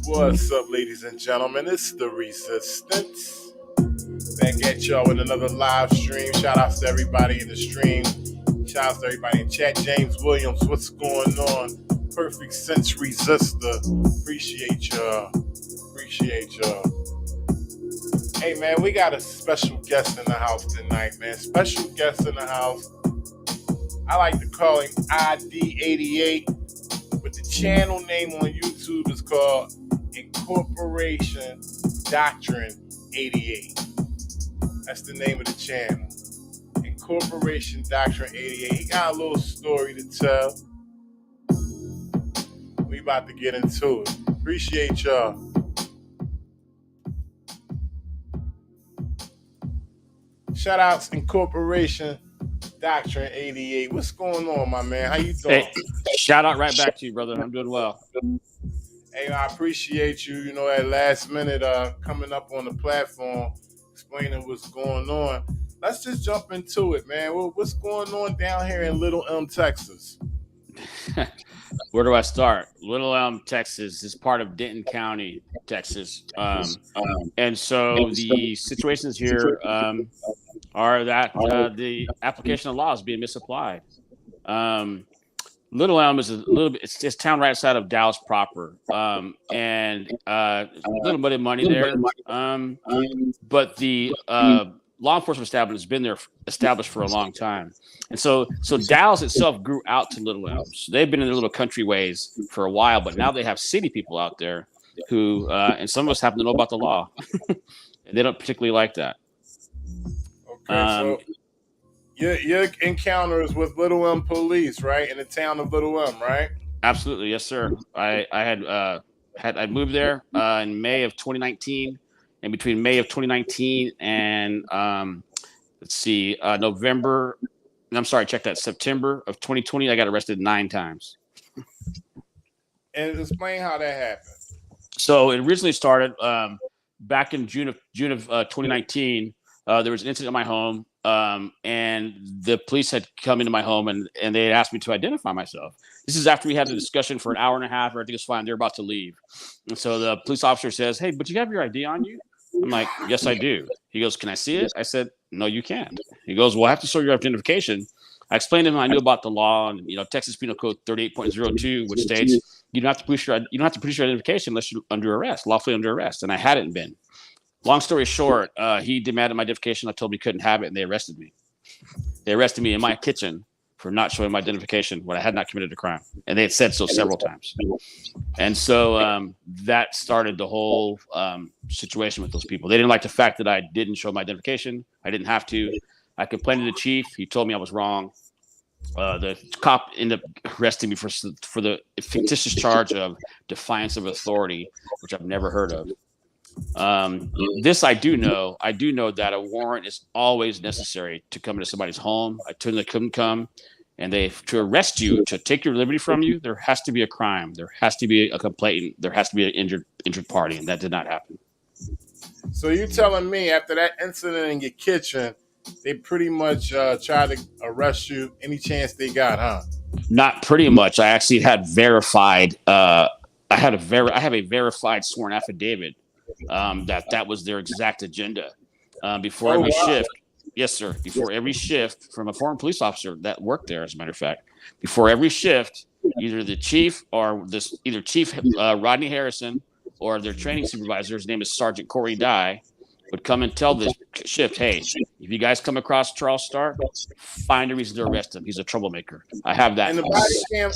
What's up, ladies and gentlemen? It's the Resistance. Back at y'all with another live stream. Shout outs to everybody in the stream. Shout outs to everybody in chat. James Williams, what's going on? Perfect Sense Resistor. Appreciate y'all. Hey, man, we got a special guest in the house tonight, man. Special guest in the house. I like to call him ID88, but the channel name on YouTube is called Incorporation Doctrine88. That's the name of the channel. Incorporation Doctrine88. He got a little story to tell. We about to get into it. Appreciate y'all. Shout outs Incorporation Doctrine88. What's going on, my man? How you doing? Hey, shout out right back to you, brother. I'm doing well. Hey, I appreciate you, at last minute coming up on the platform, explaining what's going on. Let's just jump into it, man. What's going on down here in Little Elm, Texas? Where do I start? Little Elm, Texas is part of Denton County, Texas. And so the situations here are that the application of law is being misapplied. Little Elm is a little bit, it's town right outside of Dallas proper. And a little bit of money there. But the law enforcement establishment has been there established for a long time. And so Dallas itself grew out to Little Elm. So they've been in their little country ways for a while, but now they have city people out there who, and some of us happen to know about the law. And they don't particularly like that. Okay, so your encounters with Little Elm police, right, in the town of Little Elm, right? Absolutely, yes, sir. I had moved there in May of 2019, and between May of 2019 and September of 2020, I got arrested 9 times. And explain how that happened. So it originally started back in June of 2019. There was an incident in my home, and the police had come into my home and they had asked me to identify myself. This is after we had a discussion for an hour and a half. Everything was fine. They're about to leave. And so the police officer says, "Hey, but you have your ID on you?" I'm like, "Yes, I do." He goes, "Can I see it?" I said, "No, you can't." He goes, "Well, I have to show your identification." I explained to him I knew about the law and Texas Penal Code 38.02, which states you don't have to produce your identification unless you're under arrest, lawfully under arrest. And I hadn't been. Long story short, he demanded my identification. I told him he couldn't have it, and they arrested me. They arrested me in my kitchen for not showing my identification when I had not committed a crime. And they had said so several times. And so that started the whole situation with those people. They didn't like the fact that I didn't show my identification. I didn't have to. I complained to the chief. He told me I was wrong. The cop ended up arresting me for the fictitious charge of defiance of authority, which I've never heard of. This I do know. I do know that a warrant is always necessary to come into somebody's home. I told them they couldn't come, and to arrest you, to take your liberty from you, there has to be a crime. There has to be a complainant. There has to be an injured party, and that did not happen. So you're telling me after that incident in your kitchen, they pretty much tried to arrest you any chance they got, huh? Not pretty much. I actually had verified. I have a verified sworn affidavit. That was their exact agenda. Before every shift, yes, sir. Before every shift from a former police officer that worked there, as a matter of fact, before every shift, either the chief or Chief Rodney Harrison or their training supervisor, his name is Sergeant Corey Dye, would come and tell the shift, "Hey, if you guys come across Charles Stark, find a reason to arrest him. He's a troublemaker. I have that. And the body cam.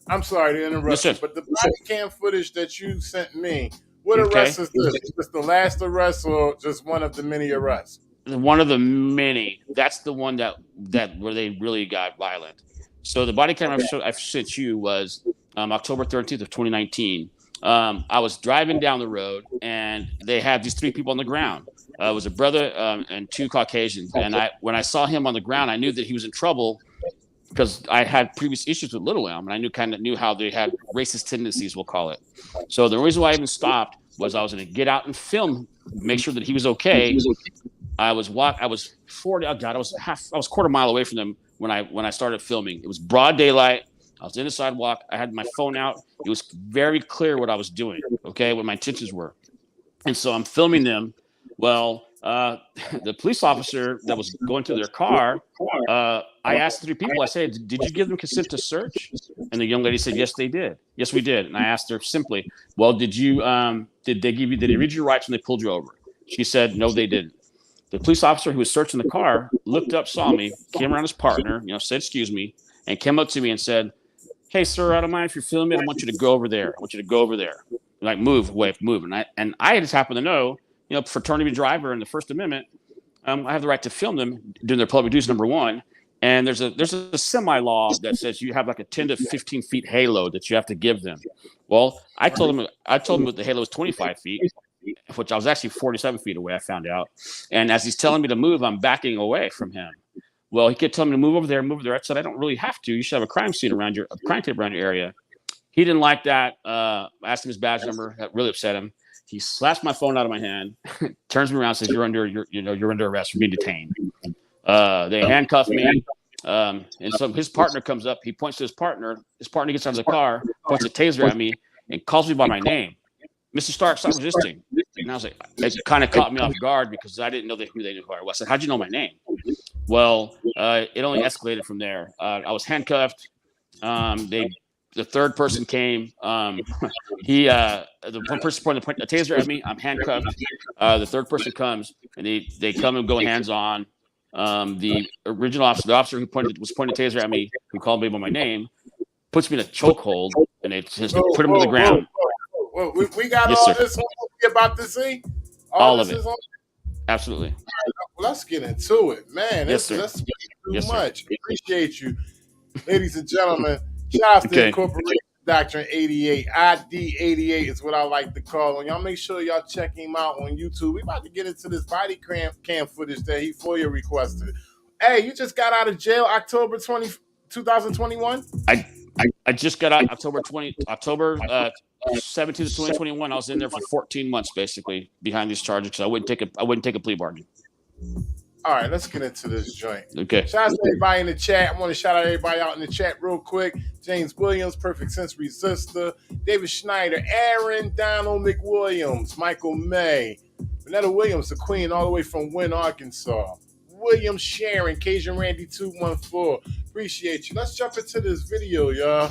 I'm sorry to interrupt Yes, you, but the body cam footage that you sent me, what arrest is this? Is this the last arrest or just one of the many arrests? One of the many. That's the one that where they really got violent. So the body cam I've sent you was October 13th of 2019. I was driving down the road and they had these three people on the ground. It was a brother and two Caucasians. And when I saw him on the ground, I knew that he was in trouble because I had previous issues with Little M, and I knew how they had racist tendencies, we'll call it. So the reason why I even stopped was I was going to get out and film, make sure that he was okay. I was 40. Oh God, I was quarter mile away from them when I started filming. It was broad daylight. I was in the sidewalk. I had my phone out. It was very clear what I was doing. Okay, what my intentions were, and so I'm filming them. Well, the police officer that was going to their car, I asked three people. I said, "Did you give them consent to search?" And the young lady said, "Yes, they did. Yes, we did." And I asked her simply, "Well, did they read your rights when they pulled you over?" She said, "No, they didn't." The police officer who was searching the car looked up, saw me, came around his partner, said, "Excuse me," and came up to me and said, "Hey, sir, I don't mind if you're filming. I want you to go over there. I want you to go over there. Like, move away, move." And I just happen to know, fraternity driver and the First Amendment, I have the right to film them doing their public duties, number one. And there's a semi-law that says you have like a 10 to 15 feet halo that you have to give them. Well, I told him that the halo was 25 feet, which I was actually 47 feet away, I found out. And as he's telling me to move, I'm backing away from him. Well, he kept telling me to move over there, move over there. I said, "I don't really have to. You should have a crime scene around a crime tape around your area." He didn't like that. I asked him his badge number. That really upset him. He slaps my phone out of my hand, turns me around, and says, you're under arrest for being detained." They handcuffed me. And so his partner comes up. He points to his partner. His partner gets out of the car, points a taser at me, and calls me by my name. "Mr. Stark, stop resisting." And I was like, it kind of caught me off guard because I didn't know who they knew who I was. I said, "How'd you know my name?" Well, it only escalated from there. I was handcuffed. The third person came. The one person pointed a taser at me. I'm handcuffed. The third person comes and they come and go hands on. The original officer, the officer who was pointing a taser at me, who called me by my name, puts me in a chokehold and they just put him to the ground. Whoa. We got Yes, all sir. this we about to see. All of it. Absolutely. Well, let's get into it, man. Yes, sir. That's too Yes, much. sir. Appreciate you, ladies and gentlemen. Shout out to Incorporation Doctrine88. ID88 is what I like to call him. Y'all make sure y'all check him out on YouTube. We about to get into this body cam footage that he FOIA requested. Hey, you just got out of jail October 2021? I just got out October 17th of 2021. I was in there for 14 months basically behind these charges because I wouldn't take a plea bargain. All right, let's get into this joint. Okay. Shout out to everybody in the chat. I want to shout out everybody out in the chat real quick. James Williams, Perfect Sense Resistor, David Schneider, Aaron Donald McWilliams, Michael May, Renetta Williams, the Queen, all the way from Wynn, Arkansas. William Sharon, Cajun Randy 214. Appreciate you. Let's jump into this video, y'all.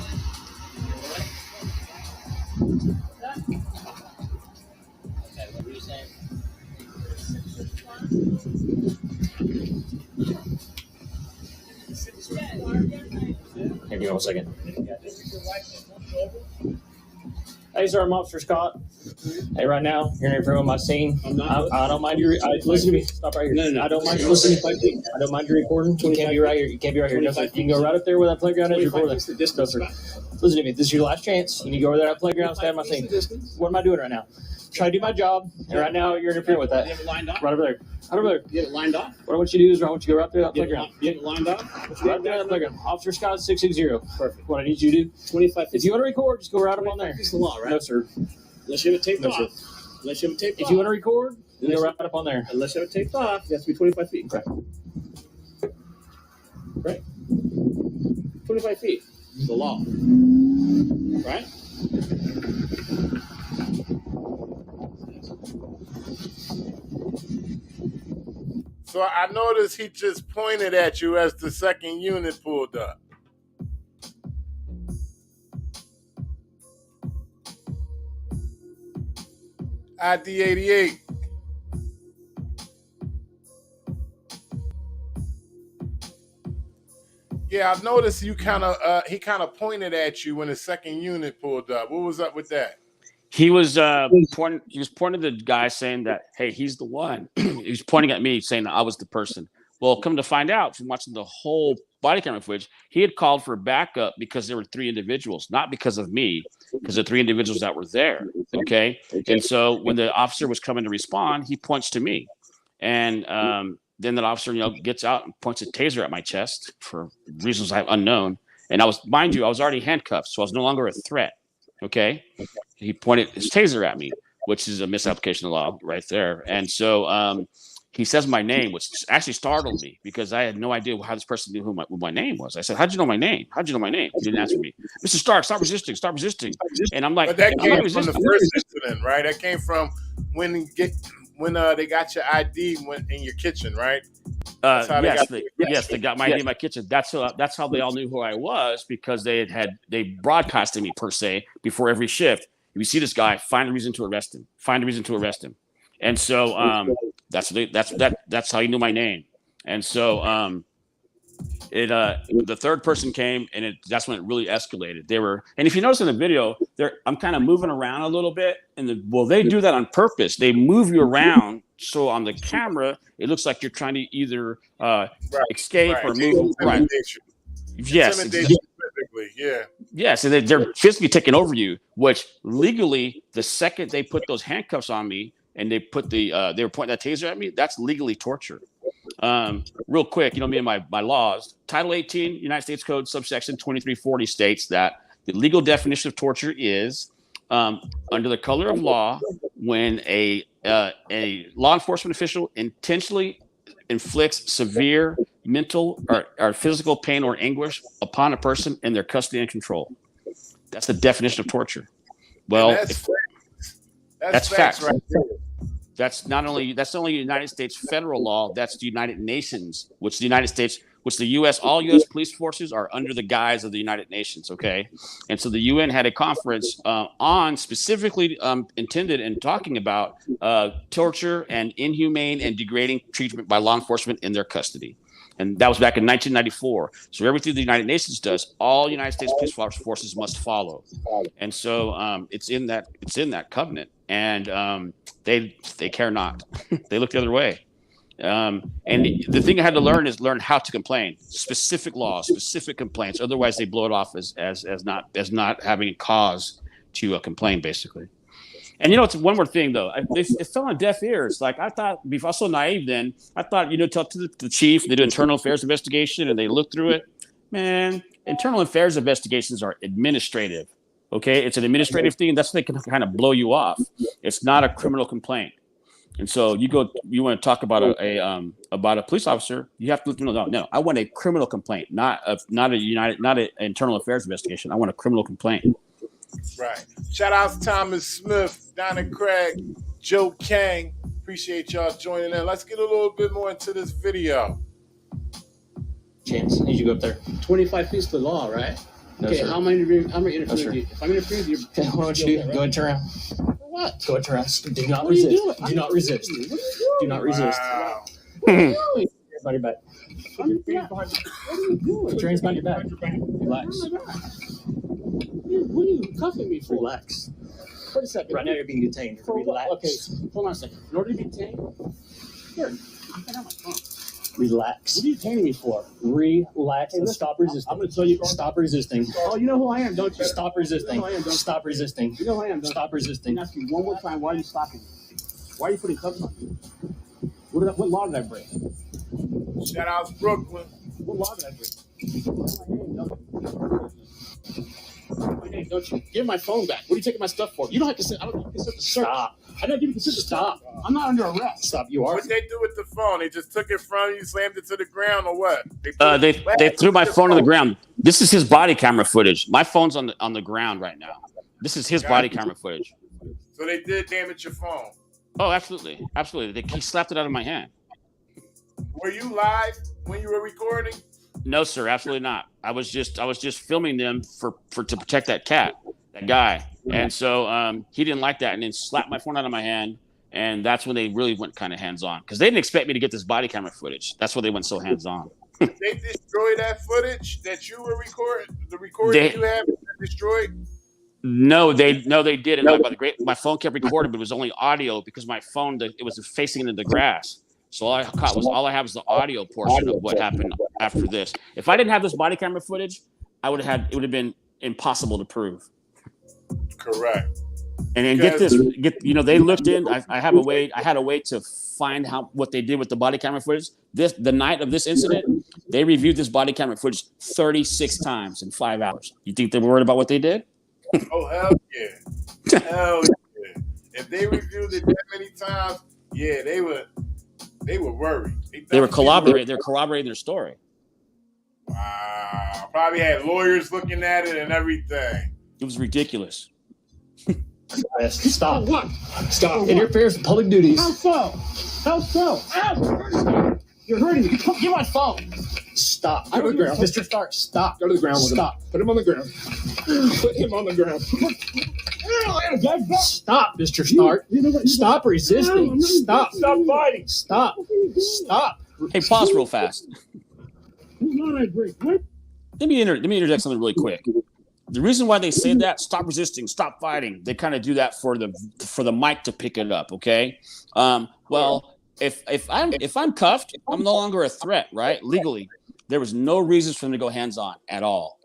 Give me 1 second. Hey, sir, I'm Officer Scott. Hey, right now, you're interfering with my scene. I don't mind you. Listen to me. Stop right here. No. I don't mind you listening. I don't mind you recording. You can't be right here. You can't be right here. No, sir. You can go right up there where that playground is. Record that. No, sir. Listen to me. This is your last chance. You need to go over there at that playground, stand my scene. What am I doing right now? Trying to do my job, and right now you're interfering with that. You have it lined up? Right over there. Right over there. You have it lined up? What I want you to do is I want you to go right there at that playground. You have it lined up? Right there at that playground. Officer Scott 660. Perfect. What I need you to do, 25 if you want to record, just go right up on there. It's the law, right? No, sir. Unless you have it taped No, off. sir. Unless you have it taped off. If you want to record, you go right up on there. Unless you have it taped off, it has to be 25 feet. Okay. Right? 25 feet. It's the law. Right? So I noticed he just pointed at you as the second unit pulled up. ID88. Yeah, I noticed you kind of he kind of pointed at you when the second unit pulled up. What was up with that? He was pointing. He was pointing to the guy, saying that, "Hey, he's the one." He was pointing at me, saying that I was the person. Well, come to find out from watching the whole body camera footage, he had called for backup because there were 3 individuals, not because of me, because the 3 individuals that were there. Okay, and so when the officer was coming to respond, he points to me, and then that officer, gets out and points a taser at my chest for reasons unknown. And I was, mind you, I was already handcuffed, so I was no longer a threat. Okay. He pointed his taser at me, which is a misapplication of law right there. And so he says my name, which actually startled me because I had no idea how this person knew who my name was. I said, "How'd you know my name? How'd you know my name?" He didn't answer me. "Mr. Stark, stop resisting, stop resisting." And I'm like, but that I'm came not from the first incident, right? That came from when they got your ID in your kitchen, right? Yes, they got my ID in my kitchen. That's how they all knew who I was, because they broadcasted me per se before every shift. If you see this guy, find a reason to arrest him. Find a reason to arrest him. And so that's how he knew my name. And so the third person came, and that's when it really escalated. And if you notice in the video, I'm kind of moving around a little bit, and they do that on purpose. They move you around, so on the camera it looks like you're trying to either escape or move. Right. Yes. Physically, yeah. Yes, and they're physically taking over you. Which legally, the second they put those handcuffs on me and they put they were pointing that taser at me, that's legally torture. Real quick, me and my laws. Title 18, United States Code, subsection 2340 states that the legal definition of torture is under the color of law when a law enforcement official intentionally inflicts severe mental or physical pain or anguish upon a person in their custody and control. That's the definition of torture. Well, that's facts. Right there. That's not only United States federal law. That's the United Nations, which the U.S. all U.S. police forces are under the guise of the United Nations. Okay, and so the UN had a conference on specifically intended and talking about torture and inhumane and degrading treatment by law enforcement in their custody. And that was back in 1994. So everything the United Nations does, all United States police forces must follow. And so it's in that covenant, and they care not. They look the other way. And the thing I had to learn how to complain. Specific laws, specific complaints. Otherwise, they blow it off as not having a cause to complain, basically. And it's one more thing though. It fell on deaf ears. Like I thought, I was so naive then. I thought, tell to the chief, they do internal affairs investigation and they look through it. Man, internal affairs investigations are administrative. Okay, it's an administrative thing. That's what they can kind of blow you off. It's not a criminal complaint. And so you want to talk about a police officer, you have to no. I want a criminal complaint, not an internal affairs investigation. I want a criminal complaint. Right. Shout out to Thomas Smith, Donna Craig, Joe Kang. Appreciate y'all joining in. Let's get a little bit more into this video. Chance, I need you to go up there. 25 feet is the law, right? No, okay, sir. how am I interfering No, with you? If I'm interfering with you, okay, what would you do? Go and turn around. What? Go and turn around. Do not What are you resist. doing? Do not resist. What are you doing? Do not resist. Wow. What are you doing? Everybody back. What are you doing? Put your hands behind your back. Relax. What are you cuffing me for? Relax. Wait a second. Right now you're being detained. For what? Relax. Okay, hold on a second. In order to be detained, here, I have my phone. Relax. What are you detaining me for? Relax and stop resisting. I'm going to tell you. Stop resisting. Oh, you know who I am, don't you? Stop resisting. You know who I am, don't you? Stop resisting. You know who I am, don't Stop you? resisting. I'm asking you one more time, why are you stopping me? Why are you putting cuffs on me? What law did I break? Shout out to Brooklyn. What law did I break? Hey, don't you? Give my phone back. What are you taking my stuff for? You don't have to say. I don't give you consent to search. Stop. I don't give you consent to stop. I'm not under arrest. Stop. You are. What they do with the phone? They just took it from you, slammed it to the ground, or what? They threw my phone on the ground. This is his body camera footage. My phone's on the ground right now. This is his body camera footage. So they did damage your phone. Oh, absolutely. He slapped it out of my hand. Were you live when you were recording? No, sir, absolutely not. I was just filming them to protect that guy. And so he didn't like that, and then slapped my phone out of my hand. And that's when they really went kind of hands on, because they didn't expect me to get this body camera footage. That's why they went so hands on. They destroy that footage that you were recording. The recording you have destroyed. No, they didn't. My phone kept recording, but it was only audio because my phone it was facing into the grass. So all I have was the audio portion of what happened after this. If I didn't have this body camera footage, it would have been impossible to prove. Correct. And they looked in. I had a way to find what they did with the body camera footage. The night of this incident, they reviewed this body camera footage 36 times in 5 hours. You think they were worried about what they did? Oh, hell yeah. Hell yeah. If they reviewed it that many times, yeah, they were worried. They were corroborating their story. Wow. Probably had lawyers looking at it and everything. It was ridiculous. Stop. What? Stop. Interferes with public duties. How so? How so? Ow! You're hurting me. Give my phone. Stop. Go to the ground. Mr. Stark, stop. Go to the ground with Stop. him. Put him on the ground. Put him on the ground. Stop, Mr. Stark. Stop resisting. Stop. Stop fighting. Stop. Stop. Hey, pause real fast. Who's on that break? What? Let me interject something really quick. The reason why they say that, stop resisting, stop fighting, they kind of do that for the mic to pick it up, okay? Well, if I'm cuffed, I'm no longer a threat, right? Legally, there was no reason for them to go hands-on at all.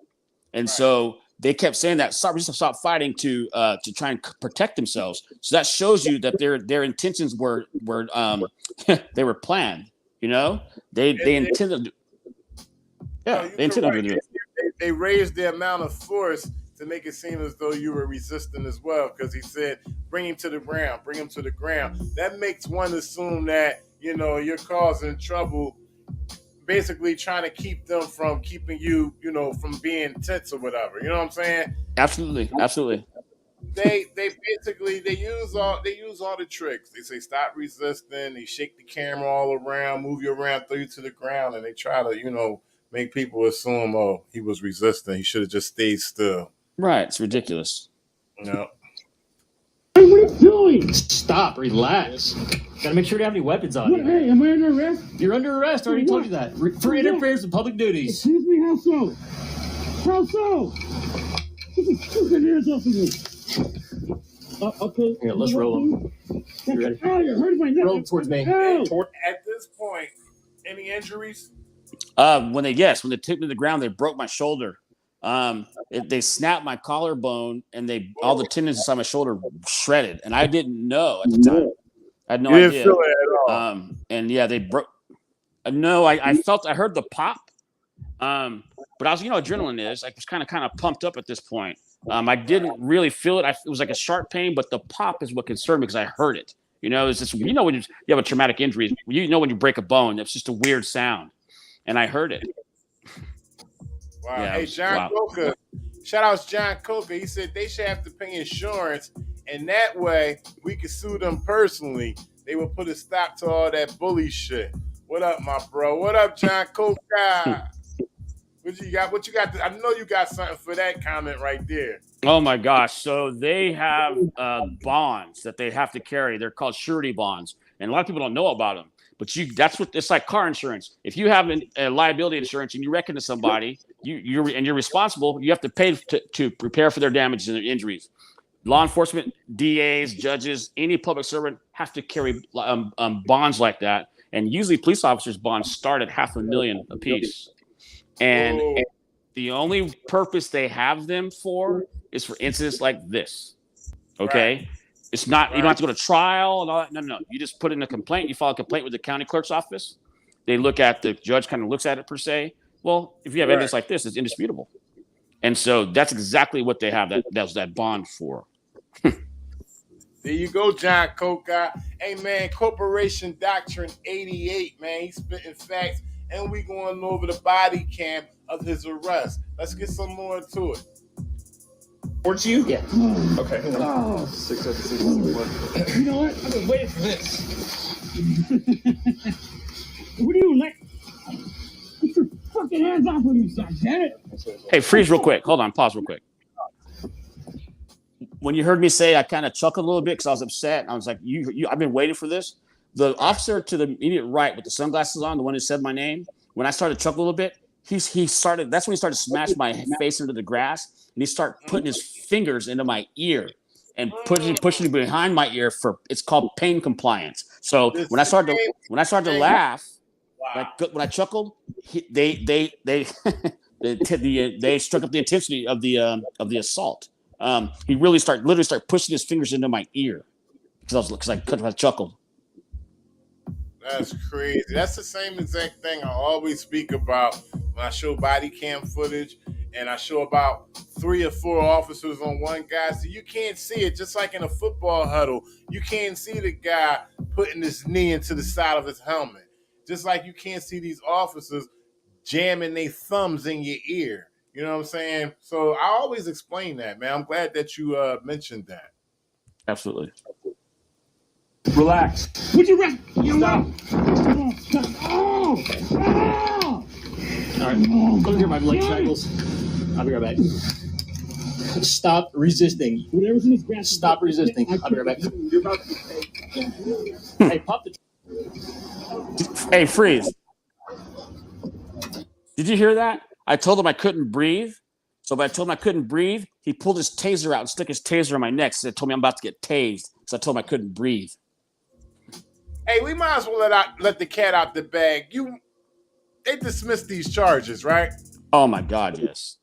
And so they kept saying that, stop resisting, stop fighting to try and protect themselves. So that shows you that their intentions were they were planned, you know? They intended they intended to do it. They raised the amount of force to make it seem as though you were resisting as well, because he said, bring him to the ground. That makes one assume that, you're causing trouble, basically trying to keep them from keeping you, from being tense or whatever. You know what I'm saying? Absolutely. They basically use all the tricks. They say stop resisting, they shake the camera all around, move you around, throw you to the ground, and they try to, make people assume, oh, he was resisting. He should have just stayed still. Right. It's ridiculous. No. Hey, what are you doing? Stop. Relax. Gotta make sure you have any weapons on you. Hey, am I under arrest? You're under arrest. I already told you that. For interference with public duties. Excuse me, how so? How so? Get the fucking hands off of me. Okay. Here, let's roll them. You ready? Oh, you're hurting my neck. Roll them towards me. Ow. At this point, any injuries? When they took me to the ground, they broke my shoulder. They snapped my collarbone, and all the tendons inside my shoulder shredded, and I didn't know at the time. I had no idea. Didn't feel it at all. And yeah, they broke. No, I heard the pop. But I was, adrenaline is. I was kind of pumped up at this point. I didn't really feel it. It was like a sharp pain, but the pop is what concerned me because I heard it. It's just when you have a traumatic injury, when you break a bone, it's just a weird sound. And I heard it. Wow. Yeah, hey, John Coker. Shout out to John Coker. He said they should have to pay insurance, and that way we could sue them personally. They will put a stop to all that bully shit. What up, my bro? What up, John Coker? What you got? I know you got something for that comment right there. Oh my gosh. So they have bonds that they have to carry. They're called surety bonds. And a lot of people don't know about them. But that's what it's like car insurance. If you have a liability insurance and you wreck into somebody, you're responsible, you have to pay to prepare for their damages and their injuries. Law enforcement, DAs, judges, any public servant have to carry bonds like that. And usually police officers' bonds start at $500,000 apiece. And the only purpose they have them for is for incidents like this. Okay? Right. It's not, you don't have to go to trial and all that. No. You just put in a complaint. You file a complaint with the county clerk's office. They look at, the judge kind of looks at it per se. Well, if you have evidence like this, it's indisputable. And so that's exactly what they have that bond for. There you go, John Coca. Hey, man, Incorporation Doctrine88, man. He's spitting facts. And we going over the body cam of his arrest. Let's get some more into it. Towards you? Yeah. Okay. Oh. 6 You know what? I've been waiting for this. What do you like? Get your fucking hands off of me, son. Damn it. Hey, freeze real quick. Hold on. Pause real quick. When you heard me say, I kind of chuckled a little bit because I was upset. I was like, I've been waiting for this. The officer to the immediate right with the sunglasses on, the one who said my name, when I started to chuckle a little bit, he started. That's when he started to smash my face into the grass, and he started putting his fingers into my ear and pushing behind my ear for it's called pain compliance. So when I started to laugh, like when I chuckled, they struck up the intensity of the assault. He literally started pushing his fingers into my ear because I chuckled. That's crazy. That's the same exact thing I always speak about when I show body cam footage and I show about 3 or 4 officers on one guy. So you can't see it, just like in a football huddle. You can't see the guy putting his knee into the side of his helmet. Just like you can't see these officers jamming their thumbs in your ear. You know what I'm saying? So I always explain that, man. I'm glad that you mentioned that. Absolutely. Relax. Would you rest? Stop. Oh! All right, let me get my leg shackles. I'll be right back. Stop resisting. Stop resisting. I'll be right back. Hey, pop the. Hey, freeze. Did you hear that? I told him I couldn't breathe. So when I told him I couldn't breathe, he pulled his taser out and stuck his taser in my neck. So he told me I'm about to get tased. So I told him I couldn't breathe. Hey, we might as well let the cat out the bag. They dismissed these charges, right? Oh my God, yes.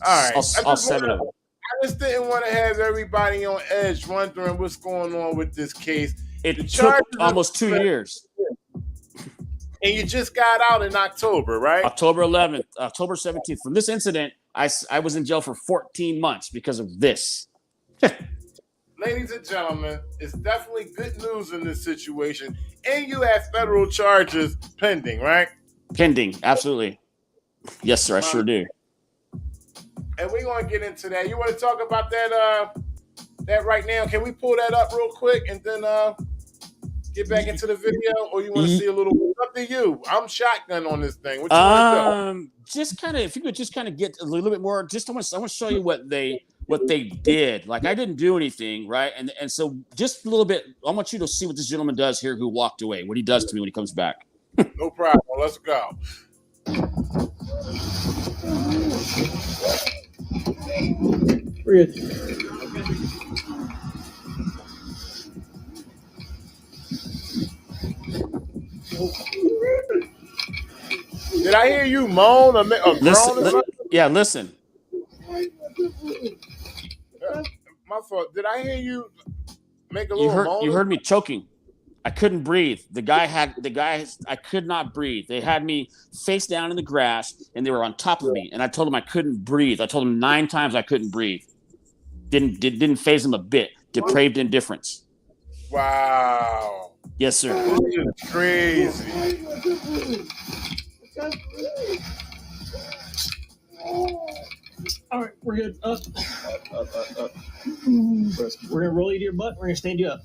All right. All 7 of them. I just didn't want to have everybody on edge wondering what's going on with this case. It took almost 2 years. And you just got out in October, right? October 11th, October 17th. From this incident, I was in jail for 14 months because of this. Ladies and gentlemen, it's definitely good news in this situation. And you have federal charges pending, right? Pending, absolutely. Yes, sir, I sure do. And we're going to get into that. You want to talk about that right now? Can we pull that up real quick and then get back into the video? Or you want to see a little? Up to you. I'm shotgun on this thing. What you want to do? Just kind of, if you could just kind of get a little bit more. Just I want to show you what they did. Like I didn't do anything, right? And so just a little bit. I want you to see what this gentleman does here, who walked away. What he does to me when he comes back. No problem. Let's go. We're good. Did I hear you moan or groan? Yeah, listen. My fault. Did I hear you make a little moan? You heard me choking. I couldn't breathe. I could not breathe. They had me face down in the grass and they were on top of me. And I told them I couldn't breathe. I told them 9 times I couldn't breathe. Didn't faze them a bit. Depraved indifference. Wow. Yes, sir. This is crazy. All right, we're good. We're gonna roll you to your butt. We're gonna stand you up.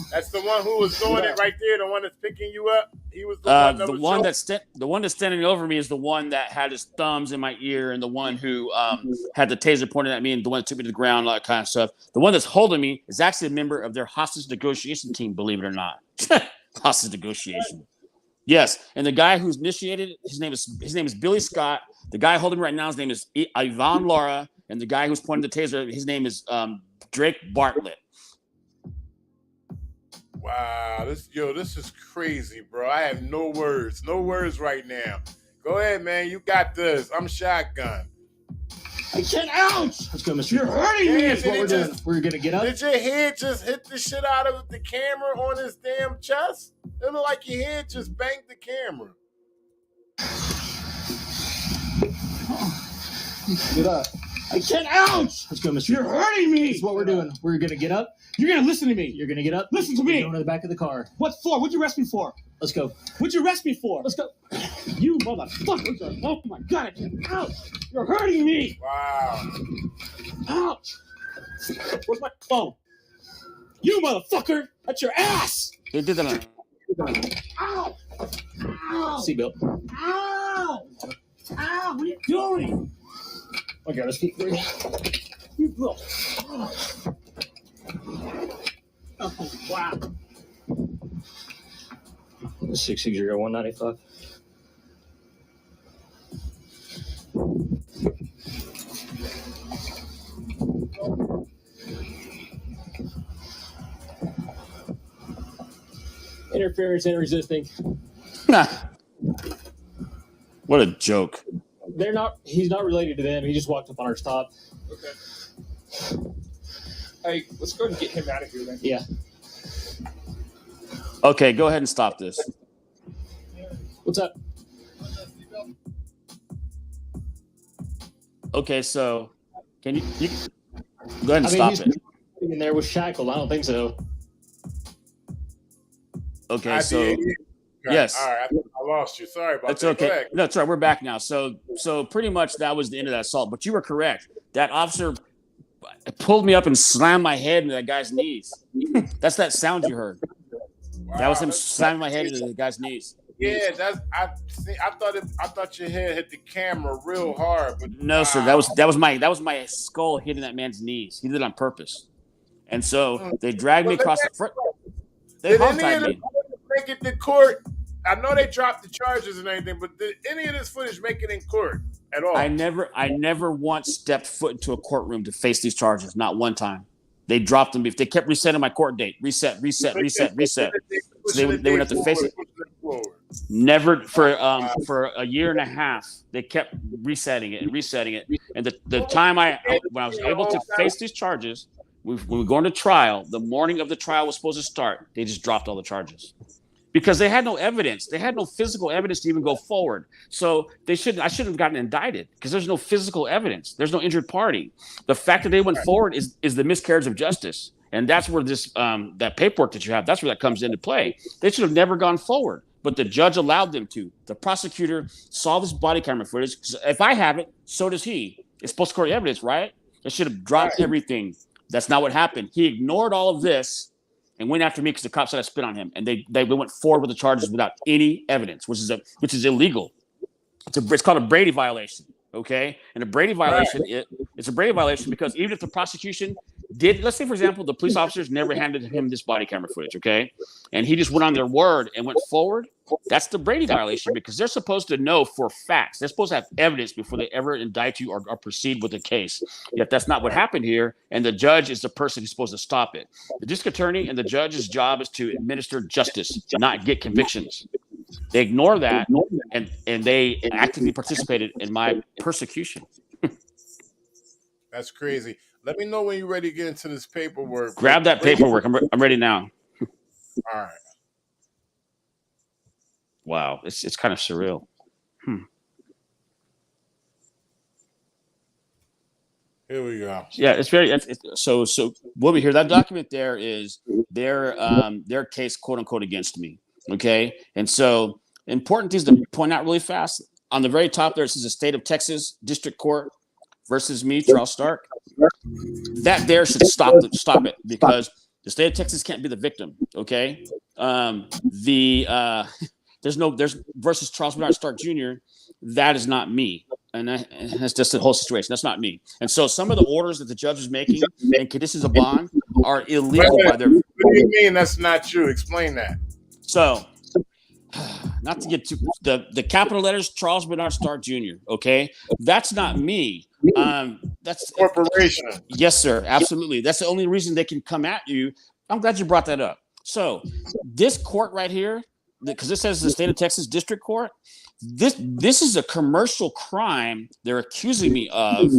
That's the one who was doing it right there. The one that's picking you up. He was the one. The one that's standing over me is the one that had his thumbs in my ear, and the one who had the taser pointed at me, and the one that took me to the ground, all that kind of stuff. The one that's holding me is actually a member of their hostage negotiation team. Believe it or not, hostage negotiation. Yes, and the guy who's initiated it, his name is Billy Scott. The guy holding me right now, his name is Ivan Lara, and the guy who's pointing the taser, his name is Drake Bartlett. Wow, this is crazy, bro. I have no words right now. Go ahead, man. You got this. I'm shotgun. I can't. Ouch! Let's go, Mr. You're hurting me. That's what we're doing. We're gonna get up. Did your head just hit the shit out of the camera on his damn chest? It looked like your head just banged the camera. Get up. I can't. Ouch! Let's go, Mr. You're hurting me. That's what we're doing. We're gonna get up. You're gonna listen to me. You're gonna get up. Listen to me. We're going to the back of the car. What for? What'd you arrest me for? Let's go. What'd you arrest me for? Let's go. You motherfucker. Oh my God, I can't. Ouch. You're hurting me. Wow. Ouch. Where's my phone? You motherfucker. That's your ass. They did that. Ow. Ow. Seatbelt. Ow. Ow. What are you doing? Okay, let's keep breathing. You will. Oh, wow. 660-195. Interference and resisting. What a joke. He's not related to them. He just walked up on our stop. Okay. Hey, let's go ahead and get him out of here then. Yeah. Okay, go ahead and stop this. What's up? Okay, so can you go ahead and stop it? In there was shackled. I don't think so. Okay, so yes. All right, I lost you. Sorry about That's that. okay. No, it's all right. We're back now. So pretty much that was the end of that assault. But you were correct. That officer pulled me up and slammed my head into that guy's knees. That's that sound you heard. Wow, that was him slamming my head into the guy's knees. Yeah, I thought your head hit the camera real hard, but no, sir. That was my skull hitting that man's knees. He did it on purpose. And so they dragged me across the front. They hogtied me. Make it to court. I know they dropped the charges and everything, but did any of this footage make it in court at all? I never once stepped foot into a courtroom to face these charges. Not one time. They dropped them. If they kept resetting my court date, reset. So they wouldn't have to face it. Never for a year and a half. They kept resetting it. And the time when I was able to face these charges, when we were going to trial, the morning of the trial was supposed to start, they just dropped all the charges. Because they had no evidence. They had no physical evidence to even go forward. So I shouldn't have gotten indicted because there's no physical evidence. There's no injured party. The fact that they went forward is the miscarriage of justice. And that's where this that paperwork that you have, that's where that comes into play. They should have never gone forward, but the judge allowed them to. The prosecutor saw this body camera footage. If I have it, so does he. It's post-court evidence, right? They should have dropped everything. That's not what happened. He ignored all of this and went after me because the cops said I spit on him, and they went forward with the charges without any evidence, which is illegal. It's called a Brady violation, okay? And a Brady violation, it's a Brady violation because even if the prosecution did, let's say for example, the police officers never handed him this body camera footage, okay, and he just went on their word and went forward, that's the Brady violation because they're supposed to know for facts. They're supposed to have evidence before they ever indict you or proceed with the case. Yet that's not what happened here, and the judge is the person who's supposed to stop it. The district attorney and the judge's job is to administer justice, not get convictions. They ignore that, and they actively participated in my persecution. That's crazy. Let me know when you're ready to get into this paperwork. Grab that paperwork. I'm ready now. All right. Wow, it's kind of surreal. Here we go. Yeah, it's very so. What we hear, that document there is their case, quote unquote, against me. Okay, and so important things to point out really fast. On the very top there, it says the State of Texas District Court versus me, Charles Stark. That there should stop it because the state of Texas can't be the victim. Okay, there's versus Charles Bernard Stark Jr. That is not me, and that's just the whole situation. That's not me. And so some of the orders that the judge is making and conditions of bond are illegal by their. What do you mean that's not you? Explain that. So, not to get to the capital letters, Charles Bernard Stark Jr. Okay, that's not me. That's corporation. Yes, sir. Absolutely. That's the only reason they can come at you. I'm glad you brought that up. So, this court right here, because it says the State of Texas District Court, this is a commercial crime they're accusing me of,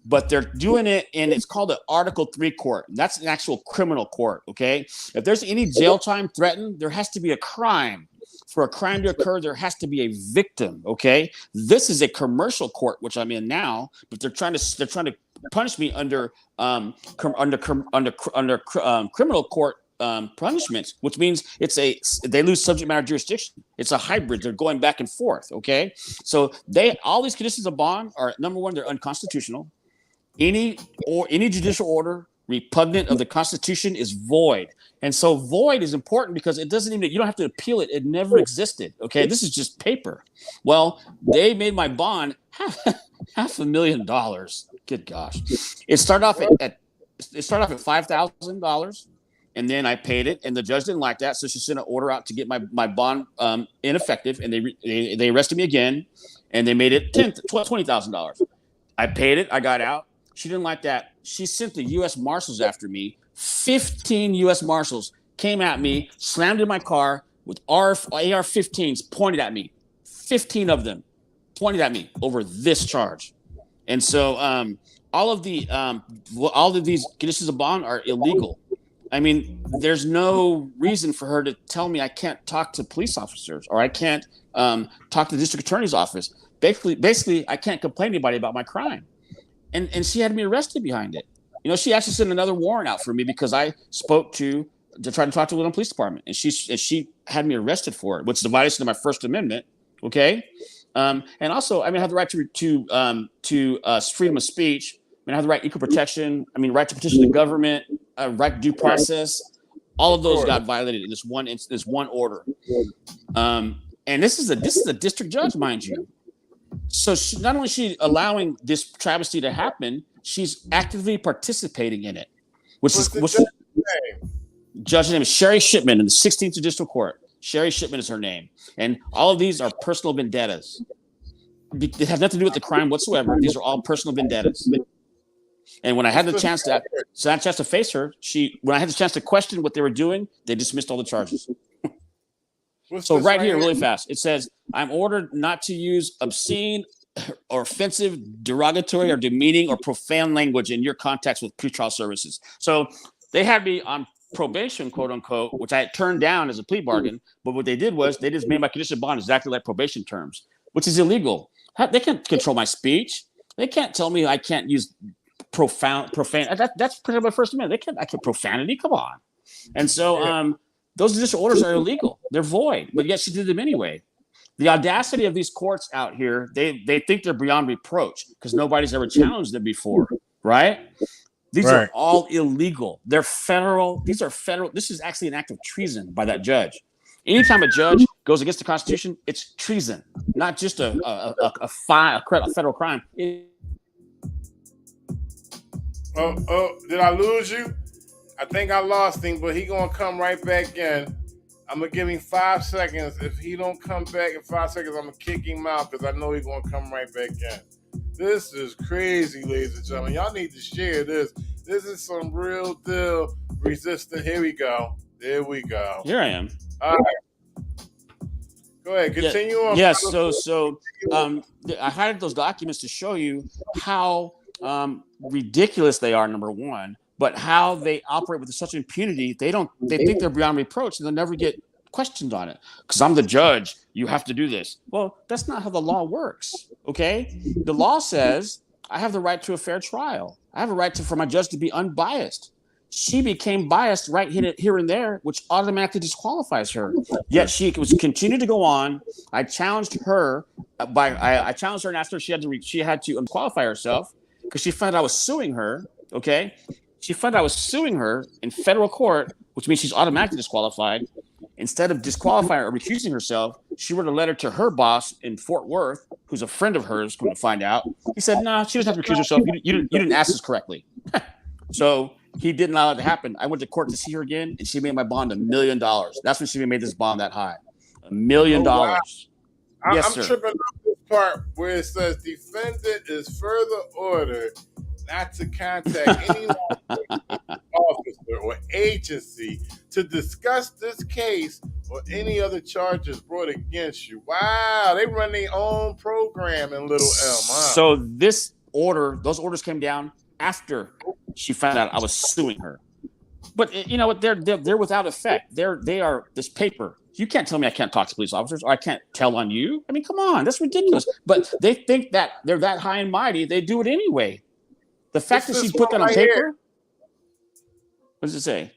but they're doing it, and it's called an Article 3 court. That's an actual criminal court. Okay, if there's any jail time threatened, there has to be a crime. For a crime to occur, there has to be a victim. Okay, this is a commercial court, which I'm in now, but they're trying to punish me under criminal court punishments, which means they lose subject matter jurisdiction. It's a hybrid. They're going back and forth. Okay, so all these conditions of bond are, number one, they're unconstitutional. Any judicial order repugnant of the Constitution is void. And so void is important because it doesn't even, you don't have to appeal it. It never existed. Okay. This is just paper. Well, they made my bond $500,000. Good gosh. It started off at $5,000. and then I paid it, and the judge didn't like that, so she sent an order out to get my bond ineffective, and they arrested me again, and they made it $20,000. I paid it. I got out. She didn't like that. She sent the U.S. Marshals after me. 15 U.S. Marshals came at me, slammed in my car with AR-15s pointed at me. 15 of them pointed at me over this charge. And so all of these conditions of bond are illegal. I mean, there's no reason for her to tell me I can't talk to police officers or I can't talk to the district attorney's office. Basically, I can't complain to anybody about my crime. And she had me arrested behind it. You know, she actually sent another warrant out for me because I spoke to try to talk to the Woodland Police Department, and she had me arrested for it, which is a violation of my First Amendment. Okay, and also, I mean, I have the right to freedom of speech. I mean, I have the right to equal protection. I mean, right to petition the government, right to due process. All of those got violated in this one order. And this is a district judge, mind you. So not only is she allowing this travesty to happen, she's actively participating in it. Judge's name is Sherry Shipman in the 16th Judicial Court. Sherry Shipman is her name. And all of these are personal vendettas. It has nothing to do with the crime whatsoever. These are all personal vendettas. And when I had the chance to face her, when I had the chance to question what they were doing, they dismissed all the charges. So right here, really fast, it says, I'm ordered not to use obscene or offensive, derogatory or demeaning or profane language in your contacts with pretrial services. So they had me on probation, quote unquote, which I had turned down as a plea bargain. But what they did was they just made my condition of bond exactly like probation terms, which is illegal. They can't control my speech. They can't tell me I can't use profane. That's pretty much my First Amendment. I can't profanity. Come on. And so those judicial orders are illegal. They're void, but yet she did them anyway. The audacity of these courts out here, they think they're beyond reproach because nobody's ever challenged them before, right? These are all illegal. They're federal. These are federal. This is actually an act of treason by that judge. Anytime a judge goes against the Constitution, it's treason, not just a federal crime. Did I lose you? I think I lost him, but he gonna come right back in. I'm gonna give him 5 seconds. If he don't come back in 5 seconds, I'm gonna kick him out because I know he's gonna come right back in. This is crazy, ladies and gentlemen. Y'all need to share this. This is some real deal resistance. Here we go. There we go. Here I am. All right. Go ahead. Continue on. Yes. So I highlighted those documents to show you how ridiculous they are. Number one, but how they operate with such impunity. They think they're beyond reproach, and they'll never get questioned on it. Because I'm the judge, you have to do this. Well, that's not how the law works. Okay, the law says I have the right to a fair trial. I have a right for my judge to be unbiased. She became biased right here and there, which automatically disqualifies her. Yet she was continued to go on. I challenged her I challenged her and asked her if she had to qualify herself because she found I was suing her. Okay, she found I was suing her in federal court, which means she's automatically disqualified. Instead of disqualifying or recusing herself, she wrote a letter to her boss in Fort Worth, who's a friend of hers, come to find out. He said, no, she doesn't have to recuse herself. You didn't ask this correctly. So he didn't allow it to happen. I went to court to see her again, and she made my bond $1 million. That's when she made this bond that high. $1 million. Oh, wow. Yes, I'm tripping on this part where it says defendant is further ordered not to contact any officer or agency to discuss this case or any other charges brought against you. Wow, they run their own program in Little M. Huh? So those orders came down after she found out I was suing her. But you know what? They're without effect. They are this paper. You can't tell me I can't talk to police officers or I can't tell on you. I mean, come on, that's ridiculous. But they think that they're that high and mighty. They do it anyway. The fact that she put that on paper. Here. What does it say?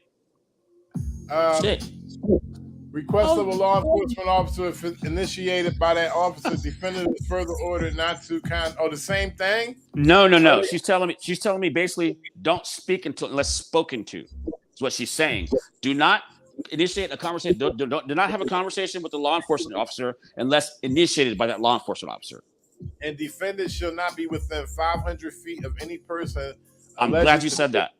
Request of a law enforcement officer, if initiated by that officer, defendant is further ordered not to the same thing? No. She's telling me basically don't speak unless spoken to. Is what she's saying. Do not initiate a conversation. Do not have a conversation with the law enforcement officer unless initiated by that law enforcement officer. And defendant shall not be within 500 feet of any person. I'm glad you said that.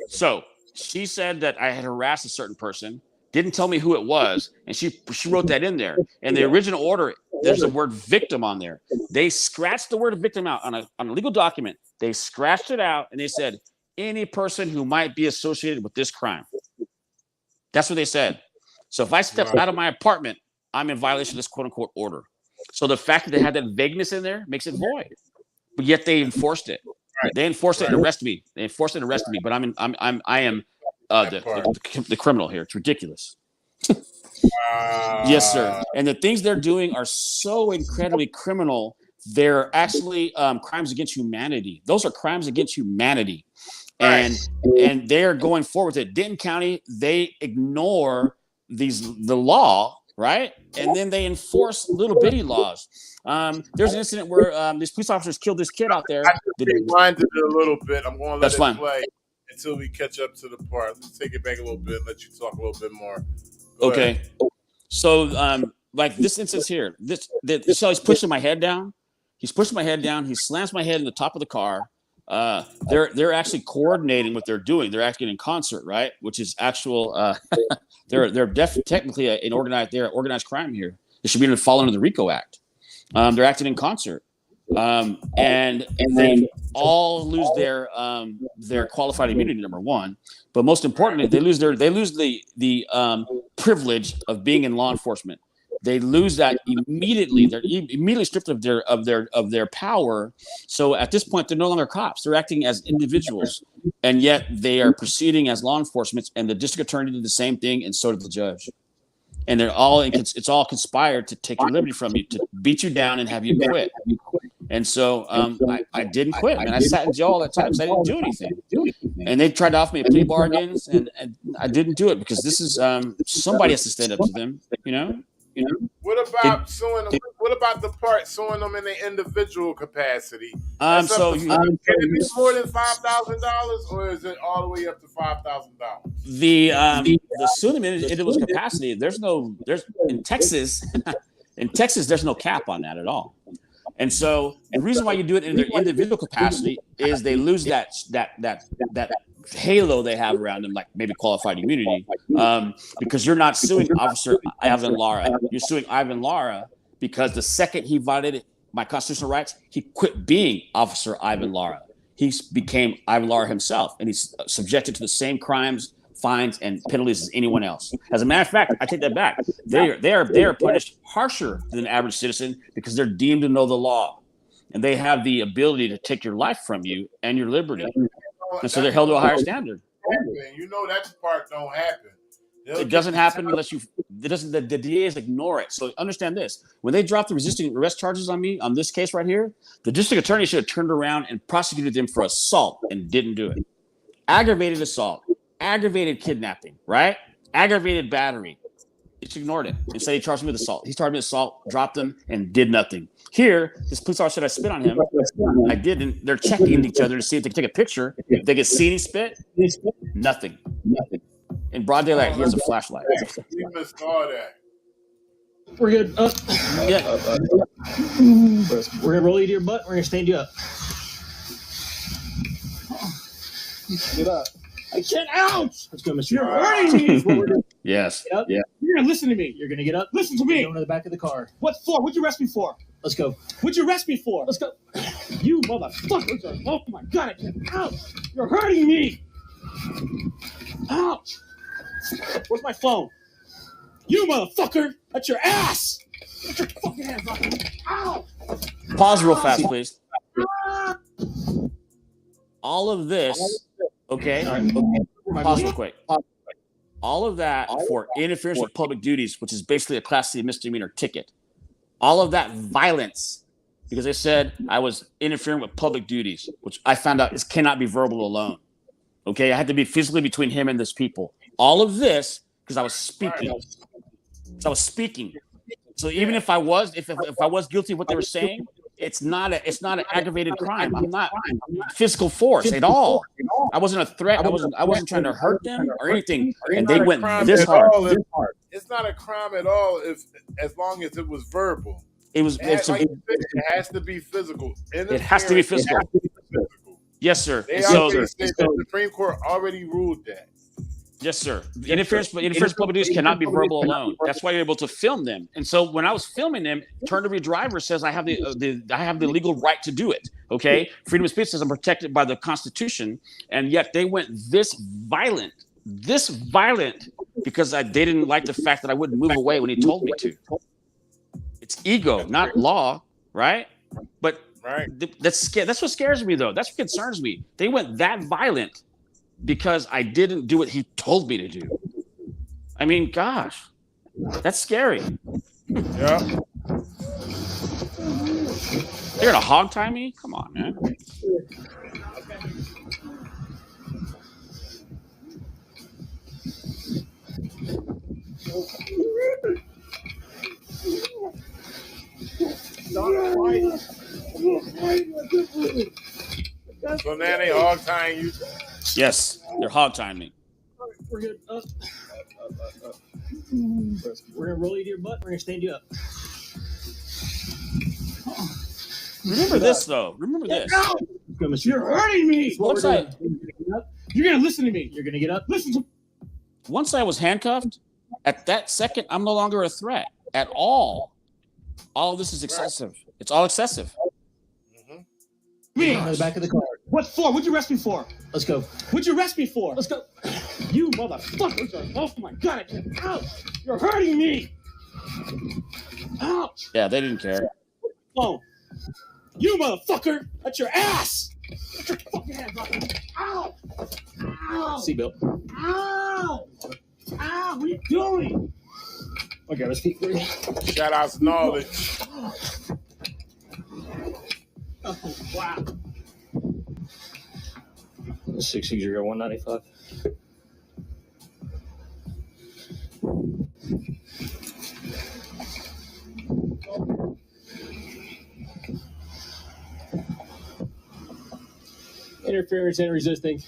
So She said that I had harassed a certain person, didn't tell me who it was, and she wrote that in there. And the original order, there's the word victim on there. They scratched the word victim out on a legal document. They scratched it out and they said, any person who might be associated with this crime. That's what they said. So if I step out of my apartment, I'm in violation of this quote unquote order. So the fact that they had that vagueness in there makes it void. But yet they enforced it. They enforced it and arrested me. They enforced it and arrested me. But I am the criminal here. It's ridiculous. Yes, sir. And the things they're doing are so incredibly criminal. They're actually crimes against humanity. Those are crimes against humanity. And they're going forward with it. Denton County, they ignore the law, right? And then they enforce little bitty laws. There's an incident where these police officers killed this kid out there. I just rewinded it a little bit. I'm going to let it play until we catch up to the part. Let's take it back a little bit. Let you talk a little bit more. Go ahead. So, like this instance here, so he's pushing my head down. He's pushing my head down. He slams my head in the top of the car. They're actually coordinating what they're doing. They're acting in concert, right? Which is actual. They're technically an organized crime here. They should be fall under the RICO Act. They're acting in concert, and they all lose their qualified immunity. Number one, but most importantly, they lose the privilege of being in law enforcement. They lose that immediately. They're immediately stripped of their power. So at this point, they're no longer cops. They're acting as individuals, and yet they are proceeding as law enforcement. And the district attorney did the same thing, and so did the judge. And it's all conspired to take your liberty from you, to beat you down and have you quit. And so I didn't quit, man. I sat in jail all that time because I didn't do anything. And they tried to offer me plea bargains, and I didn't do it because this is somebody has to stand up to them, you know. What about suing them? What about the part suing them in their individual capacity? So can it be more than $5,000, or is it all the way up to $5,000? The suing them in individual capacity. There's in Texas. In Texas, there's no cap on that at all. And so the reason why you do it in their individual capacity is they lose that halo they have around them, like maybe qualified immunity, because you're not suing Officer Ivan Lara. You're suing Ivan Lara because the second he violated my constitutional rights, he quit being Officer Ivan Lara. He became Ivan Lara himself, and he's subjected to the same crimes, fines, and penalties as anyone else. As a matter of fact, I take that back. They are punished harsher than an average citizen because they're deemed to know the law, and they have the ability to take your life from you and your liberty. And so they're held to a higher standard. You know that part don't happen. It doesn't happen unless the DAs ignore it. So understand this. When they dropped the resisting arrest charges on me on this case right here, the district attorney should have turned around and prosecuted them for assault and didn't do it. Aggravated assault, aggravated kidnapping, right? Aggravated battery. He ignored it and said he charged me with assault. He charged me with assault, dropped him, and did nothing. Here, this police officer said I spit on him. I didn't. They're checking each other to see if they can take a picture. If they can see any spit, nothing. In broad daylight, he has a flashlight. You missed all that. We're good. Yeah. We're gonna roll you to your butt. We're gonna stand you up. Get up. I can't. Ouch! Let's go, Mr. You're hurting me. Yes. Get up. Yeah. You're gonna listen to me. You're gonna get up. Listen to me. Go to the back of the car. What for? What'd you arrest me for? Let's go. What'd you arrest me for? Let's go. You motherfuckers! Oh my God! I can't. Ouch! You're hurting me. Ouch! Where's my phone? You motherfucker! That's your ass! Get your fucking hands off me! Ow! Pause real fast, please. All of this, okay? Pause real quick. All of that for interference with public duties, which is basically a Class C misdemeanor ticket. All of that violence, because they said I was interfering with public duties, which I found out cannot be verbal alone. Okay, I had to be physically between him and this people. All of this because I was speaking. So even if I was guilty of what they were saying, it's not an aggravated crime. I'm not physical force at all. I wasn't a threat. I wasn't trying to hurt them or anything. And they went this hard. It's not a crime at all as long as it was verbal. It has to be physical. It has to be physical. Yes, sir. The Supreme Court already ruled that. Yes, sir. Interference public duties cannot be verbal alone. That's why you're able to film them. And so when I was filming them, turn-of-your driver says I have the legal right to do it. Okay, freedom of speech says I'm protected by the Constitution, and yet they went this violent because they didn't like the fact that I wouldn't move away when he told me to. It's ego, not law, right? But that's what scares me, though. That's what concerns me. They went that violent because I didn't do what he told me to do. I mean, gosh, that's scary. Yeah. They're gonna hog tie me? Come on, man. So now they hog tying you. Yes, they're hog tying me. We're good. We're gonna roll you to your butt. We're gonna stand you up. Remember this, though. Remember this. You're hurting me. Once You're gonna listen to me. You're gonna get up. Listen to once I was handcuffed, at that second, I'm no longer a threat at all. All of this is excessive. It's all excessive. me. On the back of the car. What for? What'd you arrest me for? Let's go. What'd you arrest me for? Let's go. You motherfuckers are off my god. Ouch! You're hurting me. Ouch! Yeah, they didn't care. Oh, you motherfucker! That's your ass. Get your fucking hands off me. Ow! Ow! Seatbelt. Ow! Ow! What are you doing? Okay, let's keep going. Shout out to Knowledge. Oh, wow. 660-195. Interference and resisting.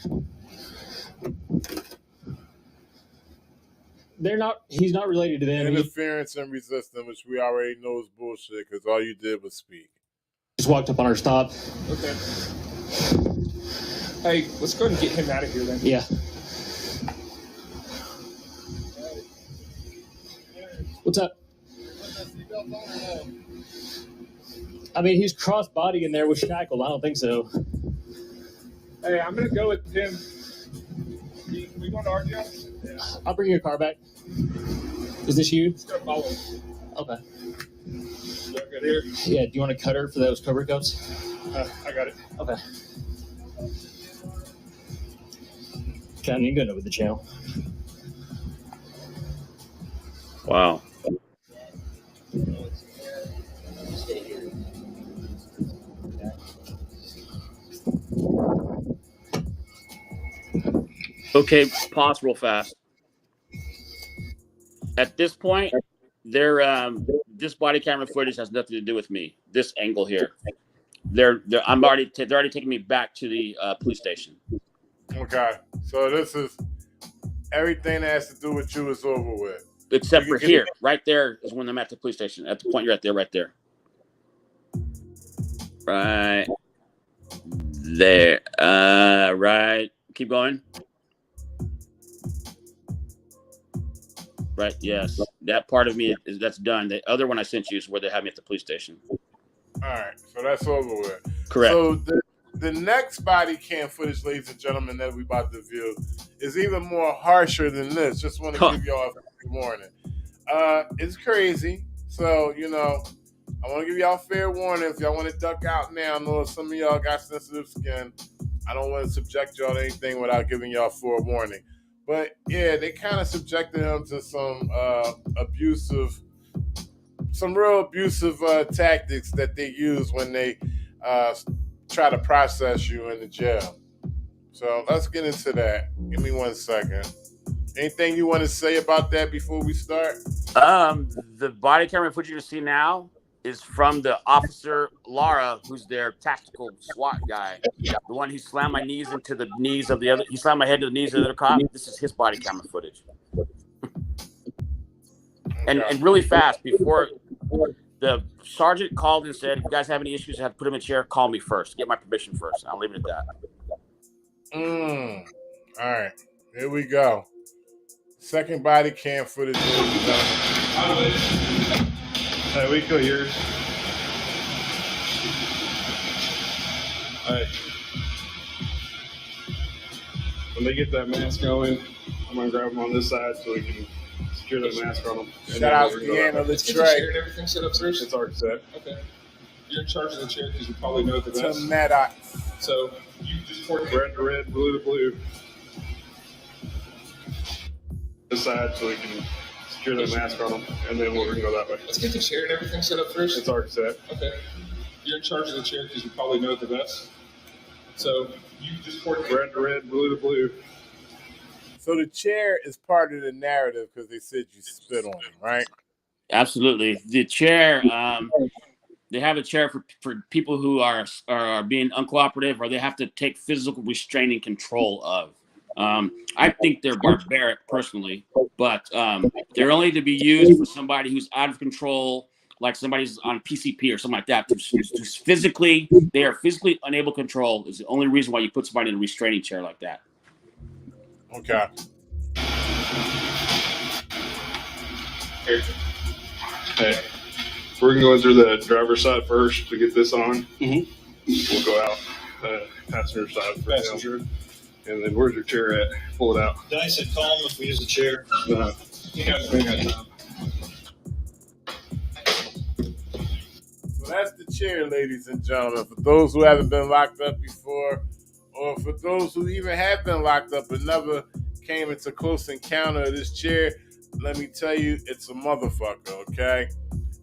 He's not related to them. Interference and resistance, which we already know is bullshit because all you did was speak. Just walked up on our stop. Okay. Hey, let's go and get him out of here then. Yeah. What's up? I mean, he's cross-body in there with shackled. I don't think so. Hey, I'm gonna go with Tim. We going to RGS? Yeah. I'll bring your car back. Is this you? Just gonna follow. Okay. Good here. Yeah, do you want a cutter for those Cobra cups? I got it. Okay. John, you good over the channel? Wow. Okay, pause real fast. At this point, this body camera footage has nothing to do with me. This angle here, they're already taking me back to the police station. Okay, so this is everything that has to do with you is over with. Except for here, right there is when I'm at the police station. At the point you're at there, right there. Right there. Right. Keep going. Right. Yes. That part of me that's done. The other one I sent you is where they have me at the police station. All right, so that's over with. Correct. So the next body cam footage, ladies and gentlemen, that we about to view is even more harsher than this. Just want to give y'all a warning. It's crazy. So, I want to give y'all fair warning. If y'all want to duck out now, I know some of y'all got sensitive skin. I don't want to subject y'all to anything without giving y'all forewarning. But, yeah, they kind of subjected him to some real abusive tactics that they use when they try to process you in the jail. So let's get into that. Give me 1 second. Anything you want to say about that before we start? The body camera footage you see now is from the officer Lara, who's their tactical SWAT guy. The one who slammed my knees into the knees of the other. He slammed my head to the knees of the other cop. This is his body camera footage. And really fast, before the sergeant called and said, if you guys have any issues, I have to put him in a chair, call me first. Get my permission first. I'll leave it at that. All right. Here we go. Second body cam footage. Hey, we kill yours. Alright. When they get that mask going, I'm gonna grab them on this side so we can secure the mask on them. Shout out to Deanna, the Get the Trey. chair and everything set up first. It's already set. Okay. You're in charge of the chair because you probably know the best. Tim Maddox. So you just coordinate. Red to red, blue to blue. This side so we can secure the mask on them, and then we're gonna go that way. Let's get the chair and everything set up first. It's already set. Okay. You're in charge of the chair because you probably know it the best. So you just coordinate. Red to red, blue to blue. So the chair is part of the narrative because they said you spit on him, right? Absolutely. The chair, they have a chair for people who are being uncooperative or they have to take physical restraining control of. I think they're barbaric personally, but they're only to be used for somebody who's out of control, like somebody's on PCP or something like that. They are physically unable to control is the only reason why you put somebody in a restraining chair like that. Okay. Hey, we're gonna go through the driver's side first to get this on. Mm-hmm. We'll go out passenger side for passenger. And then where's your chair at? Pull it out. Denny said call him if we use the chair. No, You guys we ain't got time. So that's the chair, ladies and gentlemen. For those who haven't been locked up before, or for those who even have been locked up but never came into close encounter of this chair, let me tell you, it's a motherfucker, okay?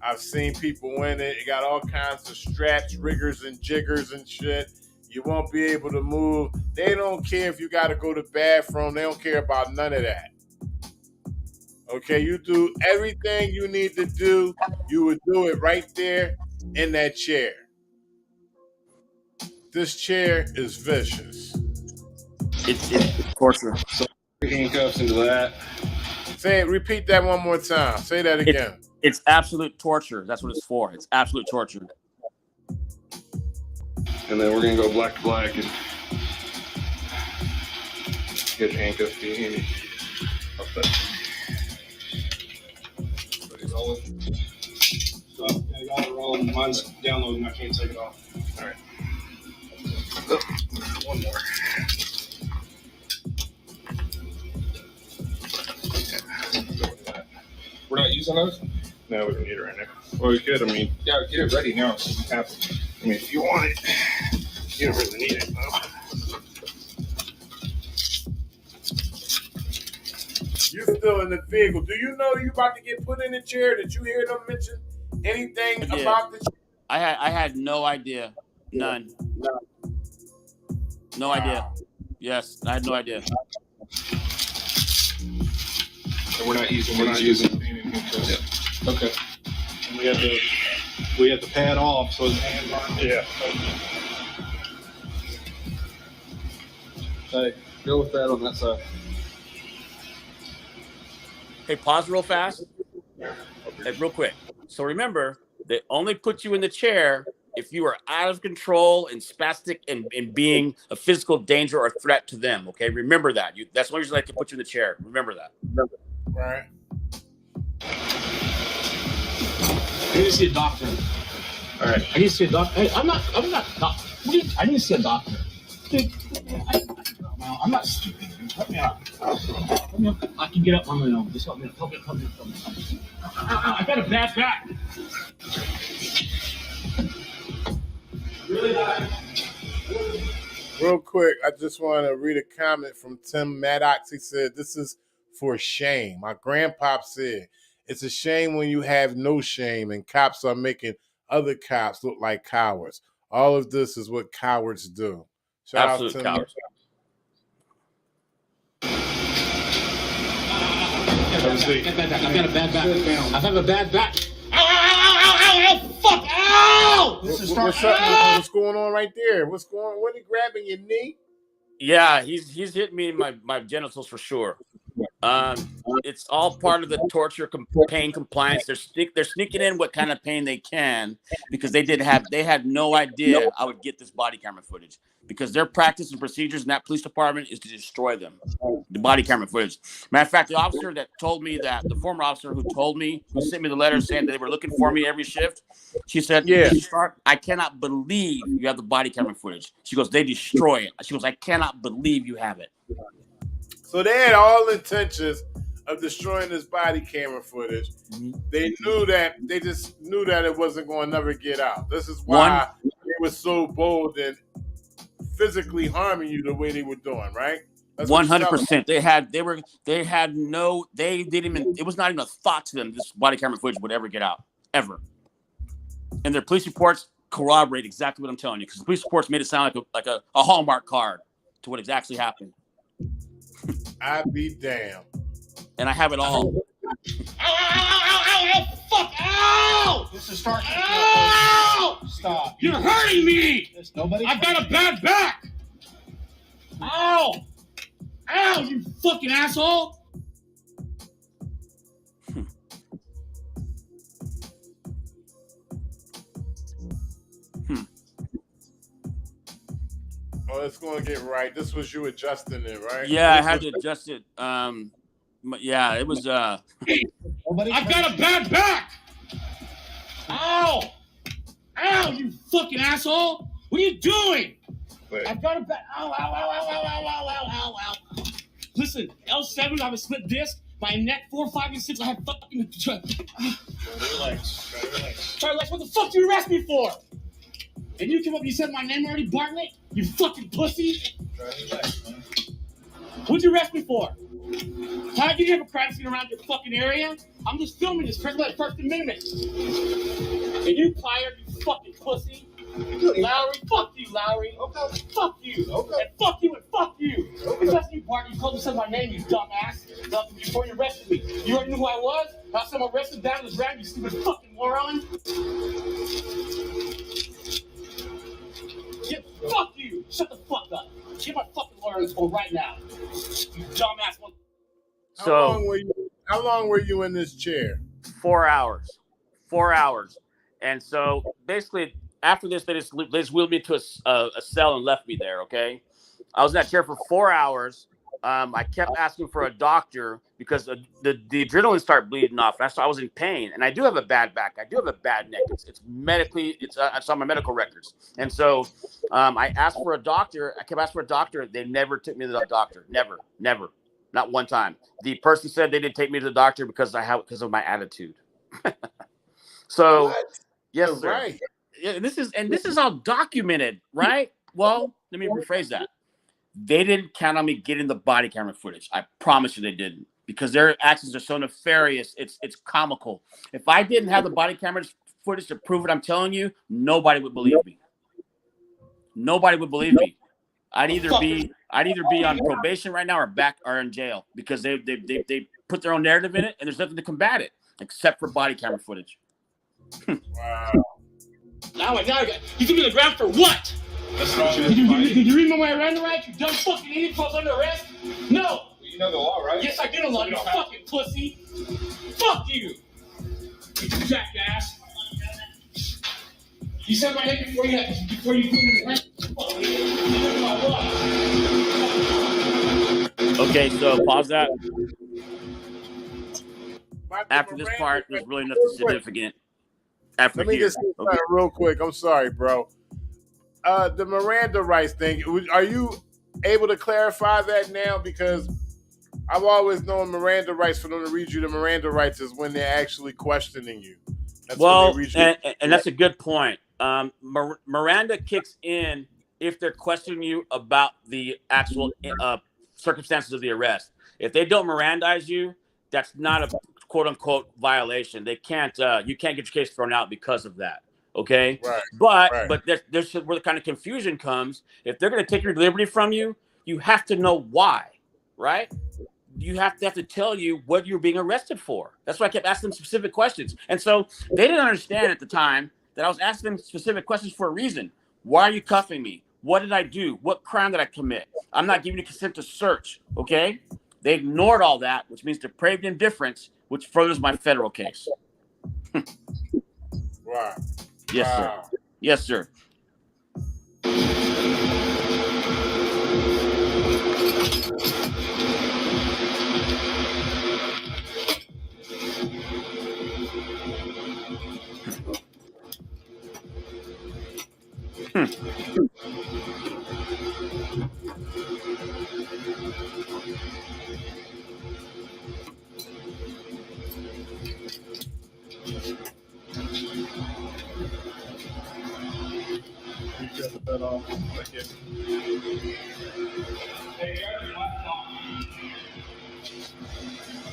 I've seen people in it. It got all kinds of straps, riggers, and jiggers and shit. You won't be able to move. They don't care if you got to go to the bathroom. They don't care about none of that. Okay, you do everything you need to do. You would do it right there in that chair. This chair is vicious. It's torture. So handcuffs into that. Say it. Repeat that one more time. Say that again. It's absolute torture. That's what it's for. It's absolute torture. And then we're gonna go black to black and get your handcuffs to you. Up there. Ready to roll it? So, yeah, y'all are rolling. Mine's downloading. I can't take it off. All right. Oh, one more. We're not using those? No, we don't need it right now. Well, we could. I mean, Yeah, get it ready now so you have it. I mean, if you want it, you don't really need it, though. You're still in the vehicle. Do you know you about to get put in the chair? Did you hear them mention anything about the chair? I had no idea. None. No idea. Yes, I had no idea. And we're not using handcuffs. Yeah. Okay. And we have the pad off, so his hands aren't. Yeah. Hey, go with that on that side. Hey, pause real fast. Hey, real quick. So remember, they only put you in the chair if you are out of control and spastic and being a physical danger or threat to them. Okay, remember that. That's one reason they can put you in the chair. Remember that. Right. I need to see a doctor. All right. I need to see a doctor. Hey, I'm not doctor. I need to see a doctor. Dude, I'm not stupid. Help me out. Help me out. I can get up on my own. Just help me out. Help me. I got a bad back. Really bad. Real quick, I just want to read a comment from Tim Maddox. He said, "This is for shame." My grandpop said, "It's a shame when you have no shame and cops are making other cops look like cowards. All of this is what cowards do." Shout Absolute out to cowards. I've got a bad back. I have a bad back. Ow! Fuck! Ow! What's what's going on right there? What are you grabbing your knee? Yeah, he's hitting me in my genitals for sure. It's all part of the torture pain compliance. They're sneaking in what kind of pain they can because they had no idea I would get this body camera footage because their practice and procedures in that police department is to destroy them. The body camera footage. Matter of fact, the officer that told me that, the former officer who sent me the letter saying that they were looking for me every shift, she said, Yeah. I cannot believe you have the body camera footage. She goes, they destroy it. She goes, I cannot believe you have it. So they had all intentions of destroying this body camera footage. They just knew that it wasn't going to never get out. This is why they were so bold in physically harming you the way they were doing, right? 100%. It was not even a thought to them this body camera footage would ever get out, ever. And their police reports corroborate exactly what I'm telling you, because the police reports made it sound like a Hallmark card to what exactly happened. I'd be damned. And I have it all. Ow, fuck, ow! This is starting. Ow! Stop. You're hurting me! There's nobody. I've got a bad back! Ow! Ow, you fucking asshole! Oh, it's going to get right. This was you adjusting it, right? Yeah, I had to adjust it. Yeah, it was. Nobody. I've got a bad back! Ow! Ow, you fucking asshole! What are you doing? Wait. I've got a bad. Ow, ow, ow, ow, ow, ow, ow, ow, ow, ow. Listen, L7, I have a split disc. My neck, 4, 5, and 6, I have fucking. Try to relax. Try to relax. Sorry, Lex, what the fuck did you arrest me for? And you came up and you said my name already, Bartlett? You fucking pussy? Try to relax, man. What'd you arrest me for? How did you have a crime scene around your fucking area? I'm just filming this, First Amendment. And you fired, you fucking pussy? Lowry, fuck you, Lowry. Okay. Fuck you. Okay. And fuck you and fuck you. Okay. Especially you, Bart. You told me to say my name, you dumbass. Before you arrested me. You already knew who I was? Last time I arrested down this round, you stupid fucking moron. Yeah, fuck you. Shut the fuck up. Get my fucking lawyer on the phone right now. You dumbass one. How long were you in this chair? 4 hours. 4 hours. And so basically, after this, they just wheeled me to a cell and left me there, okay? I was in that chair for 4 hours. I kept asking for a doctor because the adrenaline started bleeding off. So I was in pain. And I do have a bad back. I do have a bad neck. It's medically, it's on my medical records. And so I asked for a doctor. I kept asking for a doctor. They never took me to the doctor. Never. Not one time. The person said they didn't take me to the doctor because of my attitude. So, What? yes, You're sir. right. Yeah, this is all documented, right? Well, let me rephrase that. They didn't count on me getting the body camera footage. I promise you they didn't, because their actions are so nefarious. It's comical. If I didn't have the body camera footage to prove what I'm telling you, nobody would believe me. Nobody would believe me. I'd either be on probation right now or in jail, because they put their own narrative in it, and there's nothing to combat it except for body camera footage. Wow. Now I got you threw me to the ground for what? That's not Did you read my Miranda rights? You dumb fucking idiot! I was under arrest? No! You know the law, right? Yes, I do know the law, you fucking pussy! Fuck you! You jackass! You said my name before you put me in the arrest? Fuck you! You know my law. Okay, so pause that. After this Miranda, part, there's really nothing significant. After let me here, just say something real quick. I'm sorry, bro. The Miranda rights thing, are you able to clarify that now? Because I've always known Miranda rights, for them to read you the Miranda rights, is when they're actually questioning you. That's well, when they read you. and that's a good point. Miranda kicks in if they're questioning you about the actual circumstances of the arrest. If they don't Mirandize you, that's not a quote unquote violation. They can't. You can't get your case thrown out because of that. Okay, Right. But there's where the kind of confusion comes. If they're going to take your liberty from you, you have to know why, right? You have to tell you what you're being arrested for. That's why I kept asking them specific questions. And so they didn't understand at the time that I was asking them specific questions for a reason. Why are you cuffing me? What did I do? What crime did I commit? I'm not giving you consent to search. Okay, They ignored all that, which means depraved indifference, which furthers my federal case. Wow. Yes, sir. Yes, sir.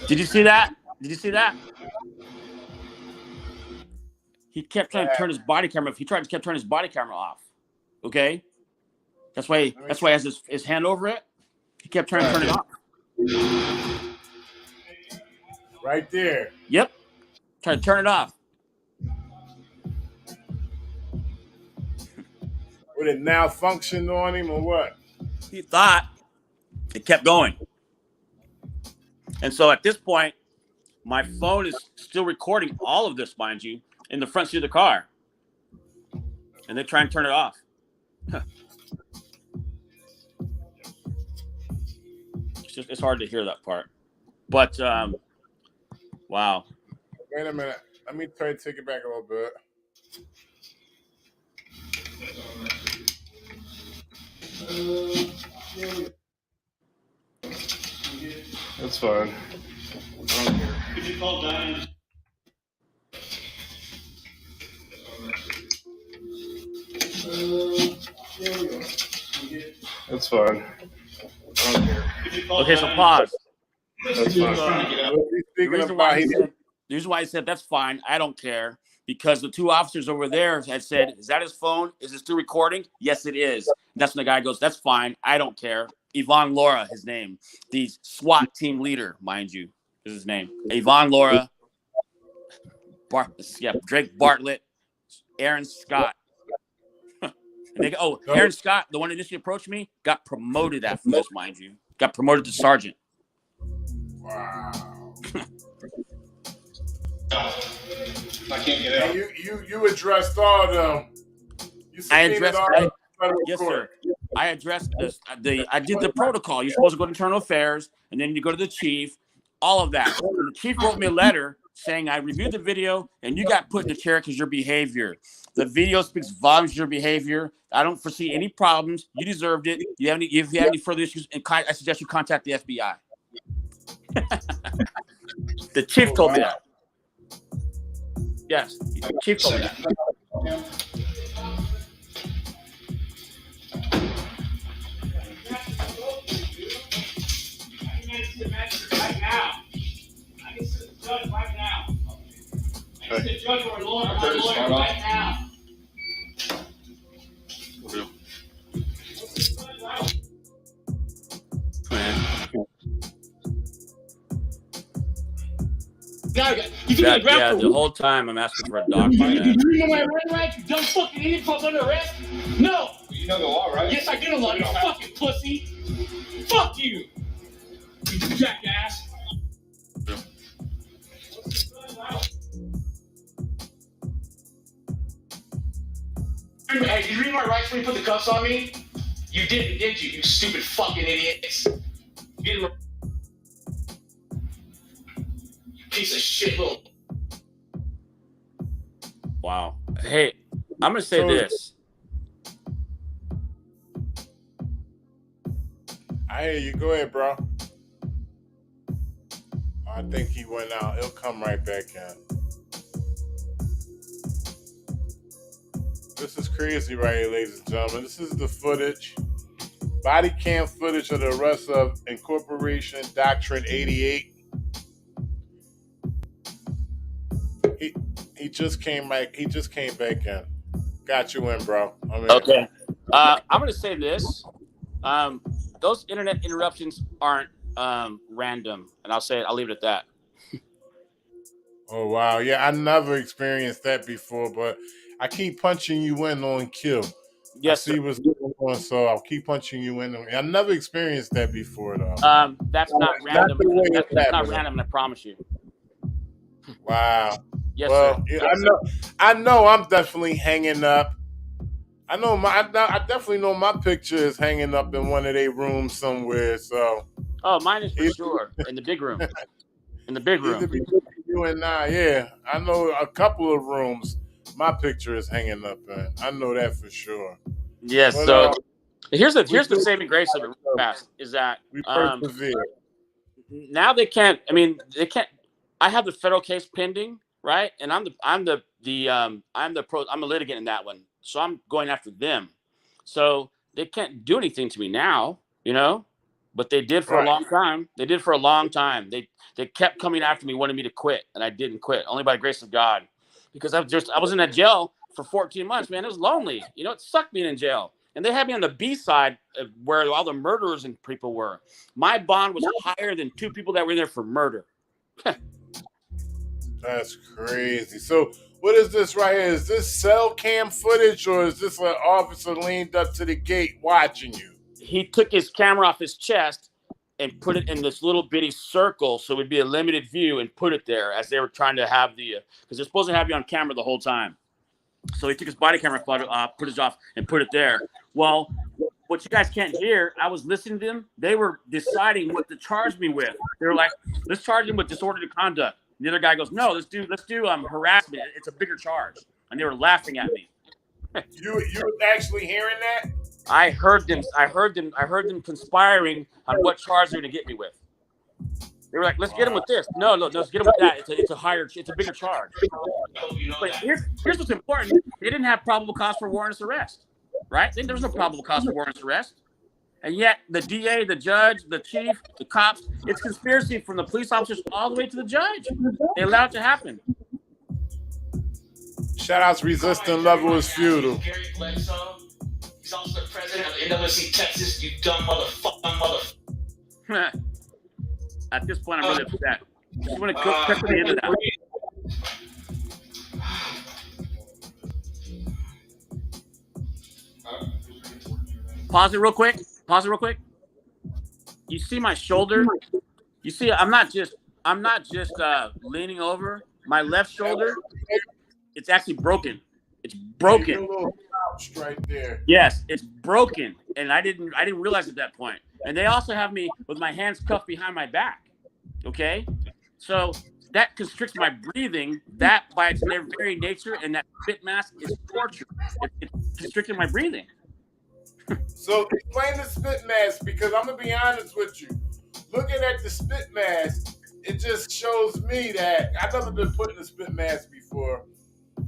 Did you see that? Did you see that? He kept trying to turn his body camera. Kept turning his body camera off. Okay, that's why he has his hand over it. He kept trying to turn it off. Right there. Yep, trying to turn it off. Would it now function on him or what? He thought it kept going. And so at this point, my phone is still recording all of this, mind you, in the front seat of the car. And they try and turn it off. It's hard to hear that part. But, wow. Wait a minute. Let me try to take it back a little bit. That's fine. I don't care. Could you call Diane? That's fine. I don't care. Okay, so pause. That's fine. The reason why I said that's fine, I don't care, because the two officers over there had said, is that his phone? Is it still recording? Yes, it is. That's when the guy goes, that's fine. I don't care. Yvonne Laura, his name. The SWAT team leader, mind you, is his name. Yvonne Laura, Drake Bartlett, Aaron Scott. And they go, Aaron Scott, the one that initially approached me, got promoted after this, mind you. Got promoted to sergeant. Wow. I can't get out. You addressed all of them. Yes, sir. I addressed this. I did the protocol. You're supposed to go to internal affairs, and then you go to the chief. All of that. And the chief wrote me a letter saying I reviewed the video, and you got put in the chair because your behavior. The video speaks volumes of your behavior. I don't foresee any problems. You deserved it. If you have any further issues, I suggest you contact the FBI. The chief told me that. Yes, the chief told me that. Right now. I can sit the judge right now. I can sit the judge or lawyer right now. Yeah, the whole time I'm asking for a document. You know my right, you dumb fucking idiot, fuck under arrest? No! You know the law, right? Yes, I do know the law, you fucking pussy! Fuck you! You jackass! Hey, did you read my rights when you put the cuffs on me? You didn't, did you? You stupid fucking idiots! You didn't. You piece of shit little. Wow. Hey, I'm gonna say this. I hear you. Go ahead, bro. I think he went out. He'll come right back in. This is crazy right here, ladies and gentlemen. This is the footage. Body cam footage of the arrest of Incorporation Doctrine88. He just came back. He just came back in. Got you in, bro. Okay. I'm gonna say this. Those internet interruptions aren't random, and I'll leave it at that. Oh wow, yeah, I never experienced that before, but I keep punching you in on kill. Yes, I see what's going on, so I'll keep punching you in. I never experienced that before, though. That's not random. the way That's it's not happening. random. I promise you. Wow. Yes, Well, sir. yeah, I know. I'm definitely hanging up. I definitely know my picture is hanging up in one of their rooms somewhere. So. Oh, mine is for sure in the big room. In the big room. Either between you and I, yeah. I know a couple of rooms my picture is hanging up in. I know that for sure. Yes. But, so here's the saving grace of it. Real fast is that we persevere. Now they can't. I mean, they can't. I have the federal case pending, right? And I'm a litigant in that one, so I'm going after them. So they can't do anything to me now, but they did for a long time. They did for a long time. They kept coming after me, wanting me to quit, and I didn't quit, only by the grace of God, because I was in that jail for 14 months, man. It was lonely. It sucked being in jail. And they had me on the B side of where all the murderers and people were. My bond was higher than 2 people that were in there for murder. That's crazy. So what is this right here? Is this cell cam footage, or is this an officer leaned up to the gate watching you? He took his camera off his chest and put it in this little bitty circle so it would be a limited view, and put it there as they were trying to have because they're supposed to have you on camera the whole time. So he took his body camera photo off, put it off, and put it there. Well, what you guys can't hear, I was listening to them. They were deciding what to charge me with. They were like, let's charge him with disorderly conduct. And the other guy goes, no, let's do harassment. It's a bigger charge. And they were laughing at me. You were actually hearing that? I heard them conspiring on what charge they're going to get me with. They were like, let's get him with this. No, let's get him with that. It's a bigger charge. But here's what's important. They didn't have probable cause for warrantless arrest, right? There was no probable cause for warrantless arrest. And yet the DA, the judge, the chief, the cops, it's conspiracy from the police officers all the way to the judge. They allowed it to happen. Shout out to Resistant Level is Futile. Gary Bledsoe. He's also the president of NWC Texas, you dumb motherfucker. At this point, I'm really upset. Just want to cut to the end of that. Pause it real quick. You see my shoulder? You see, I'm not just leaning over. My left shoulder, it's actually broken. It's broken. A little pouch right there. Yes, it's broken, and I didn't realize at that point. And they also have me with my hands cuffed behind my back. Okay, so that constricts my breathing. That, by its very nature, and that spit mask is torture. It's constricting my breathing. So explain the spit mask, because I'm gonna be honest with you. Looking at the spit mask, it just shows me that I've never been put in a spit mask before,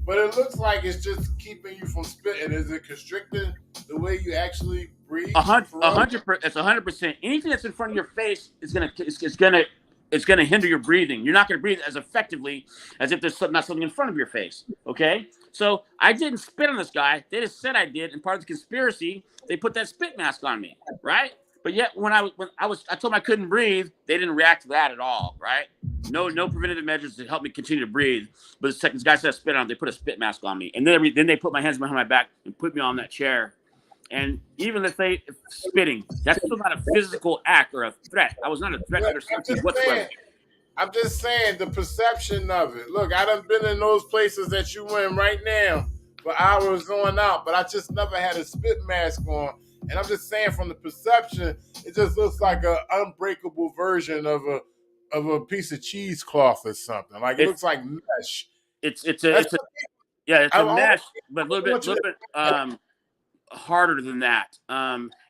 but it looks like it's just keeping you from spitting. Is it constricting the way you actually breathe? 100%. It's 100%. Anything that's in front of your face is gonna hinder your breathing. You're not gonna breathe as effectively as if there's not something in front of your face. Okay, so I didn't spit on this guy. They just said I did, and part of the conspiracy, they put that spit mask on me, right? But yet, when I told them I couldn't breathe, they didn't react to that at all, right? No preventative measures to help me continue to breathe. But this guy said spit on. They put a spit mask on me, and then they put my hands behind my back and put me on that chair. And even if they spitting, that's still not a physical act or a threat. I was not a threat to their safety whatsoever. I'm just saying the perception of it. Look, I done been in those places that you in right now for hours on out, but I just never had a spit mask on. And I'm just saying, from the perception, it just looks like an unbreakable version of a piece of cheesecloth or something. Like it looks like mesh. It's a mesh, but a little bit harder than that.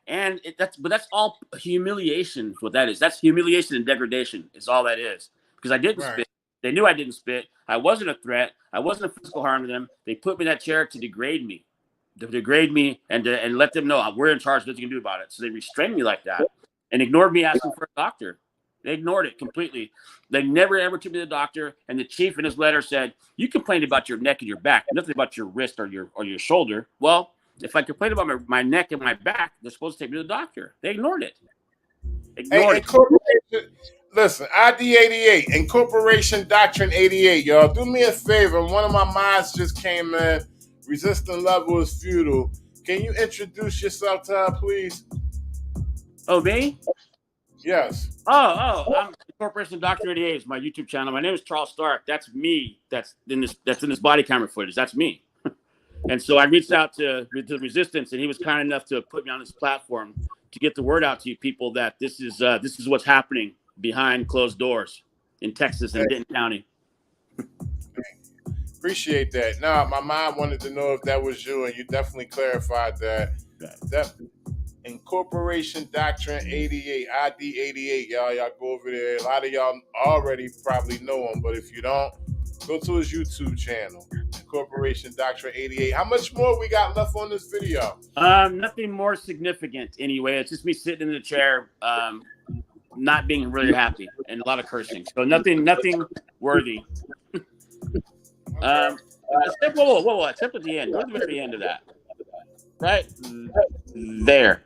That's all humiliation. Is what that is. That's humiliation and degradation. Is all that is. Because I didn't spit. They knew I didn't spit. I wasn't a threat. I wasn't a physical harm to them. They put me in that chair to degrade me. And let them know we're in charge. Nothing you can do about it. So they restrained me like that and ignored me asking for a doctor. They ignored it completely. They never ever took me to the doctor. And the chief in his letter said, "You complained about your neck and your back, nothing about your wrist or your shoulder." Well, if I complained about my neck and my back, they're supposed to take me to the doctor. They ignored it. Listen, ID88, Incorporation Doctrine88, y'all. Do me a favor. One of my mods just came in. Resistant Level is Futile. Can you introduce yourself to her, please? Oh, me? Yes. I'm Incorporation Doctrine88 is my YouTube channel. My name is Charles Stark. That's me. That's in this body camera footage. That's me. And so I reached out to Resistance, and he was kind enough to put me on this platform to get the word out to you people that this is what's happening behind closed doors in Texas and Denton County. Appreciate that. Now, my mom wanted to know if that was you, and you definitely clarified that. That Incorporation Doctrine88, ID88, y'all go over there. A lot of y'all already probably know him, but if you don't, go to his YouTube channel, Incorporation Doctrine88. How much more we got left on this video? Nothing more significant anyway. It's just me sitting in the chair, not being really happy, and a lot of cursing. So nothing worthy. Except at the end. Go to the very end of that. Right there.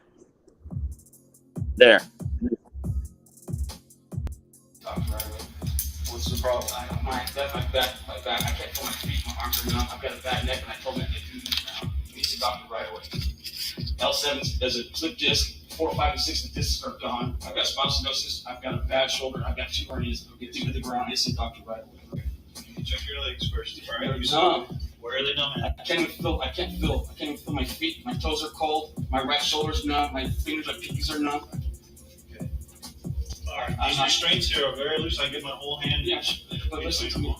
What's the problem? My back. I can't feel my feet. My arms are numb. I've got a bad neck, and I told him to do this now. He needs a doctor right away. L7, there's a slip disc. 4, 5, and 6 of the discs are gone. I've got spondylosis. I've got a bad shoulder. I've got 2 hernias. I'll get to the ground. I need a doctor right away. You can check your legs first. Where are they numb? I can't even feel my feet. My toes are cold. My right shoulder's numb. My fingers, my pinkies are numb. Okay. All right. These restraints here are very loose. I get my whole hand. Yeah, but listen to me.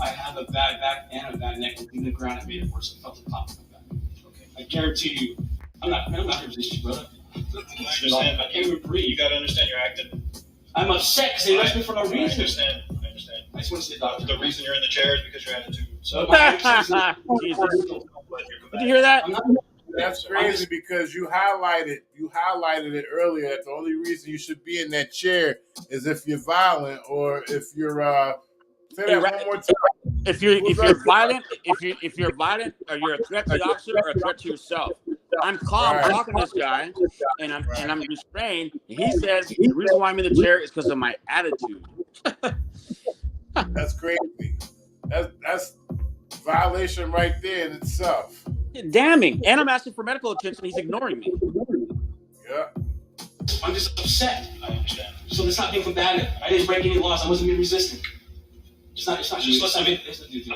I have a bad back and a bad neck. In the ground, I made it worse. I felt the top of my back. Okay. I guarantee you, I'm not going to resist you, brother. I understand. I can't even breathe. You got to understand you're acting. I'm upset because they left me for no reason. I understand. I just want to see the doctor. The reason you're in the chair is because your attitude. So, Jesus. Did you hear that? That's crazy because you highlighted it earlier that the only reason you should be in that chair is if you're violent or if you're say that one more time. If you're violent or you're a threat to the officer or a threat to yourself. I'm calm talking to this guy and I'm restrained. He says the reason why I'm in the chair is because of my attitude. That's crazy. That's violation right there in itself. Damning. And I'm asking for medical attention. He's ignoring me. Yeah. I'm just upset. I understand. So it's not being combative. I didn't break any laws. I wasn't being resistant. It's not. Just listen to me.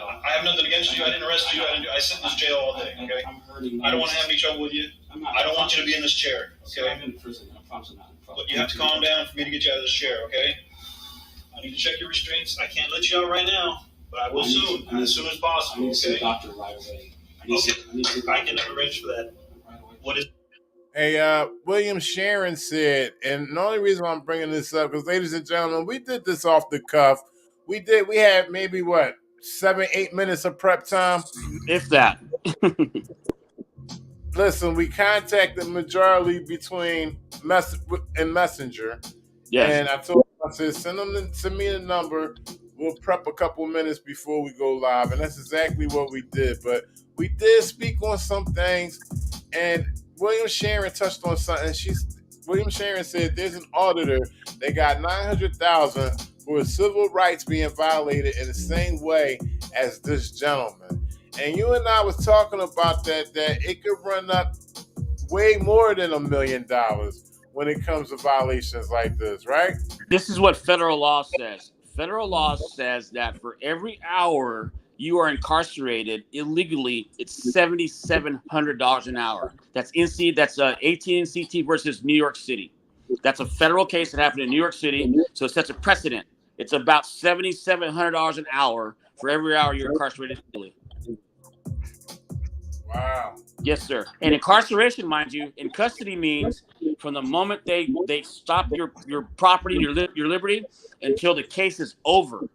I have nothing against you. I didn't arrest you. I sit in this jail all day. Okay. I'm hurting. I don't want to have any trouble with you. I don't want you to be in this chair. Okay. I'm in prison. I promise I'm not in trouble. But you have to calm down for me to get you out of this chair. Okay. I need to check your restraints. I can't let you out right now, but I will soon, as soon as possible. I need to see a Okay. doctor right away. I can arrange for that. What is? Hey, William Sharon said, and the only reason I'm bringing this up because, ladies and gentlemen, we did this off the cuff. We had maybe 7-8 minutes of prep time, if that. Listen, we contacted majority between Messenger. Yes. And I told him, I said, send me the number. We'll prep a couple minutes before we go live. And that's exactly what we did. But we did speak on some things. And William Sharon touched on something. William Sharon said there's an auditor that got $900,000 for civil rights being violated in the same way as this gentleman. And you and I was talking about that it could run up way more than $1 million when it comes to violations like this, right? This is what federal law says. Federal law says that for every hour you are incarcerated illegally, it's $7,700 an hour. That's AT&T versus New York City. That's a federal case that happened in New York City, so it sets a precedent. It's about $7,700 an hour for every hour you're incarcerated illegally. Wow. Yes, sir. And incarceration, mind you, in custody means from the moment they stop your property, your liberty, until the case is over.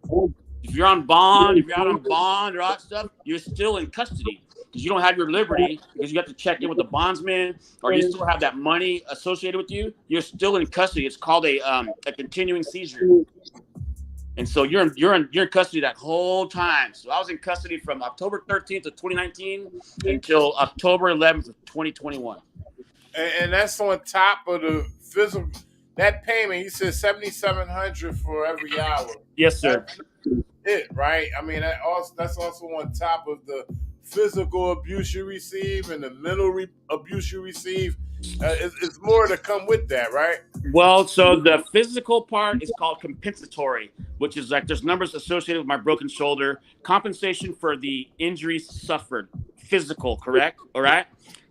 If you're on bond, if you're out on bond or all that stuff, you're still in custody because you don't have your liberty because you have to check in with the bondsman or you still have that money associated with you. You're still in custody. It's called a continuing seizure. And so you're in custody that whole time. So I was in custody from October 13th of 2019 until October 11th of 2021. And that's on top of the physical. That payment, you said $7,700 for every hour. Yes, sir. That's it, right? I mean, that's also on top of the physical abuse you receive and the mental abuse you receive. It's more to come with that, right? Well, so the physical part is called compensatory, which is like there's numbers associated with my broken shoulder, compensation for the injuries suffered, physical, correct? All right.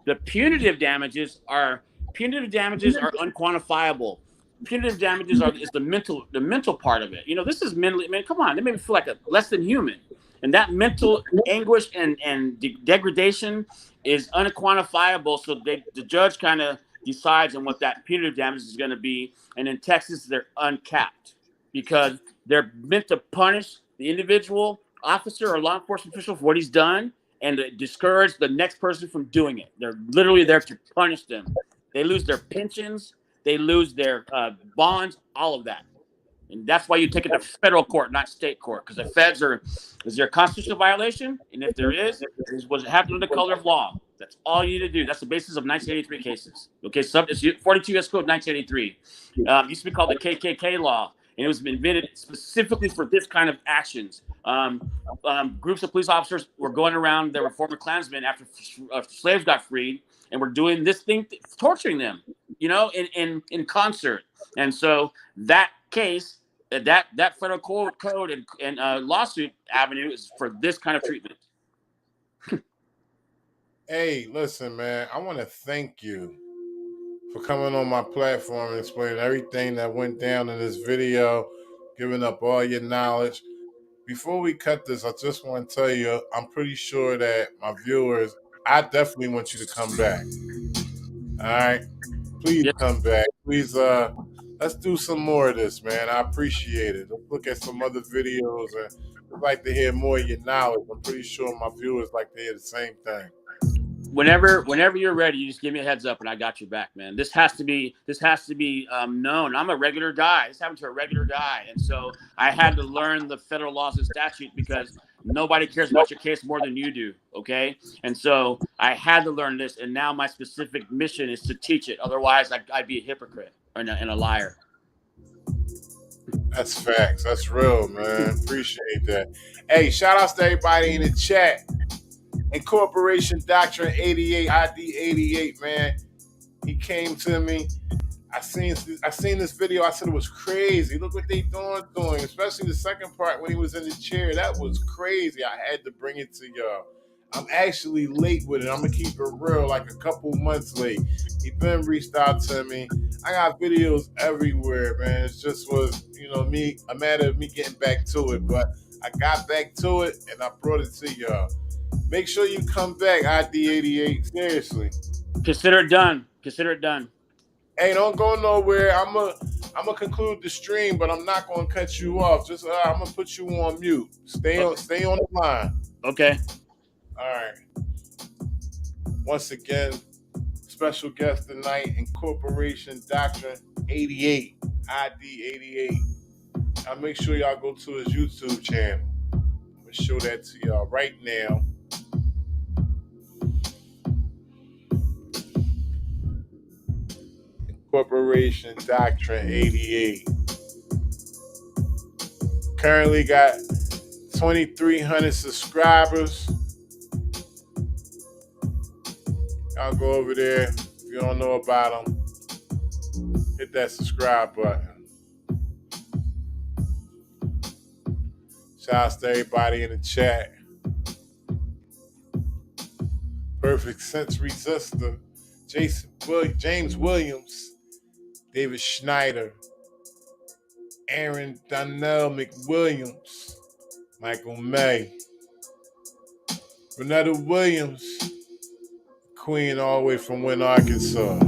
The punitive damages are unquantifiable. Punitive damages is the mental part of it. You know, this is mentally. I mean, come on, they make me feel like a less than human, and that mental anguish and degradation is unquantifiable. So the judge kind of decides on what that punitive damage is going to be. And in Texas, they're uncapped because they're meant to punish the individual officer or law enforcement official for what he's done and to discourage the next person from doing it. They're literally there to punish them. They lose their pensions, they lose their bonds, all of that. And that's why you take it to federal court, not state court, because the feds is there a constitutional violation? And if there is was it happened under the color of law? That's all you need to do. That's the basis of 1983 cases. Okay, it's 42 U.S. Code 1983. Used to be called the KKK law, and it was invented specifically for this kind of actions. Groups of police officers were going around. They were former Klansmen after slaves got freed, and were doing this thing, torturing them, you know, in concert. And so that case, that federal code and lawsuit avenue is for this kind of treatment. Hey, listen, man, I want to thank you for coming on my platform and explaining everything that went down in this video, giving up all your knowledge. Before we cut this, I just want to tell you, I'm pretty sure that my viewers, I definitely want you to come back. All right? Please come back. Please, let's do some more of this, man. I appreciate it. Let's look at some other videos, and I'd like to hear more of your knowledge. I'm pretty sure my viewers like to hear the same thing. Whenever you're ready, you just give me a heads up, and I got your back, man. This has to be known. I'm a regular guy. This happened to a regular guy, and so I had to learn the federal laws and statutes because nobody cares about your case more than you do. Okay, and so I had to learn this, and now my specific mission is to teach it. Otherwise, I'd be a hypocrite and a liar. That's facts. That's real, man. Appreciate that. Hey, shout outs to everybody in the chat. Incorporation Doctrine88, ID88, man. He came to me. I seen this video. I said it was crazy. Look what they doing, especially the second part when he was in the chair. That was crazy. I had to bring it to y'all. I'm actually late with it. I'm gonna keep it real, like a couple months late. He been reached out to me. I got videos everywhere, man. It just was, a matter of me getting back to it. But I got back to it and I brought it to y'all. Make sure you come back, ID88. Seriously. Consider it done. Hey, don't go nowhere. I'm gonna conclude the stream, but I'm not gonna cut you off. Just I'm gonna put you on mute. Stay on the line. Okay. All right. Once again, special guest tonight, Incorporation Doctrine88, ID88. I'll make sure y'all go to his YouTube channel. I'm gonna show that to y'all right now. Incorporation Doctrine88. Currently got 2,300 subscribers. Y'all go over there. If you don't know about them, hit that subscribe button. Shout out to everybody in the chat. Perfect Sense Resistor. James Williams. David Schneider, Aaron Donnell McWilliams, Michael May, Renetta Williams, Queen all the way from Wynn, Arkansas,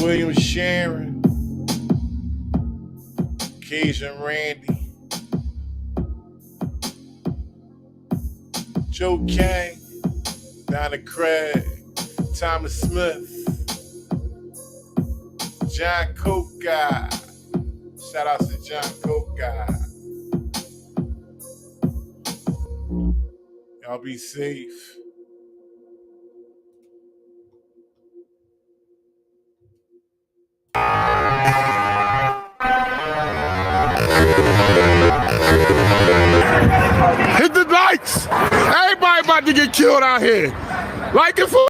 William Sharon, Cajun Randy, Joe Kang, Donna Craig, Thomas Smith, John Coke Guy. Shout out to John Coke Guy. Y'all be safe. Hit the likes. Everybody about to get killed out here. Like it for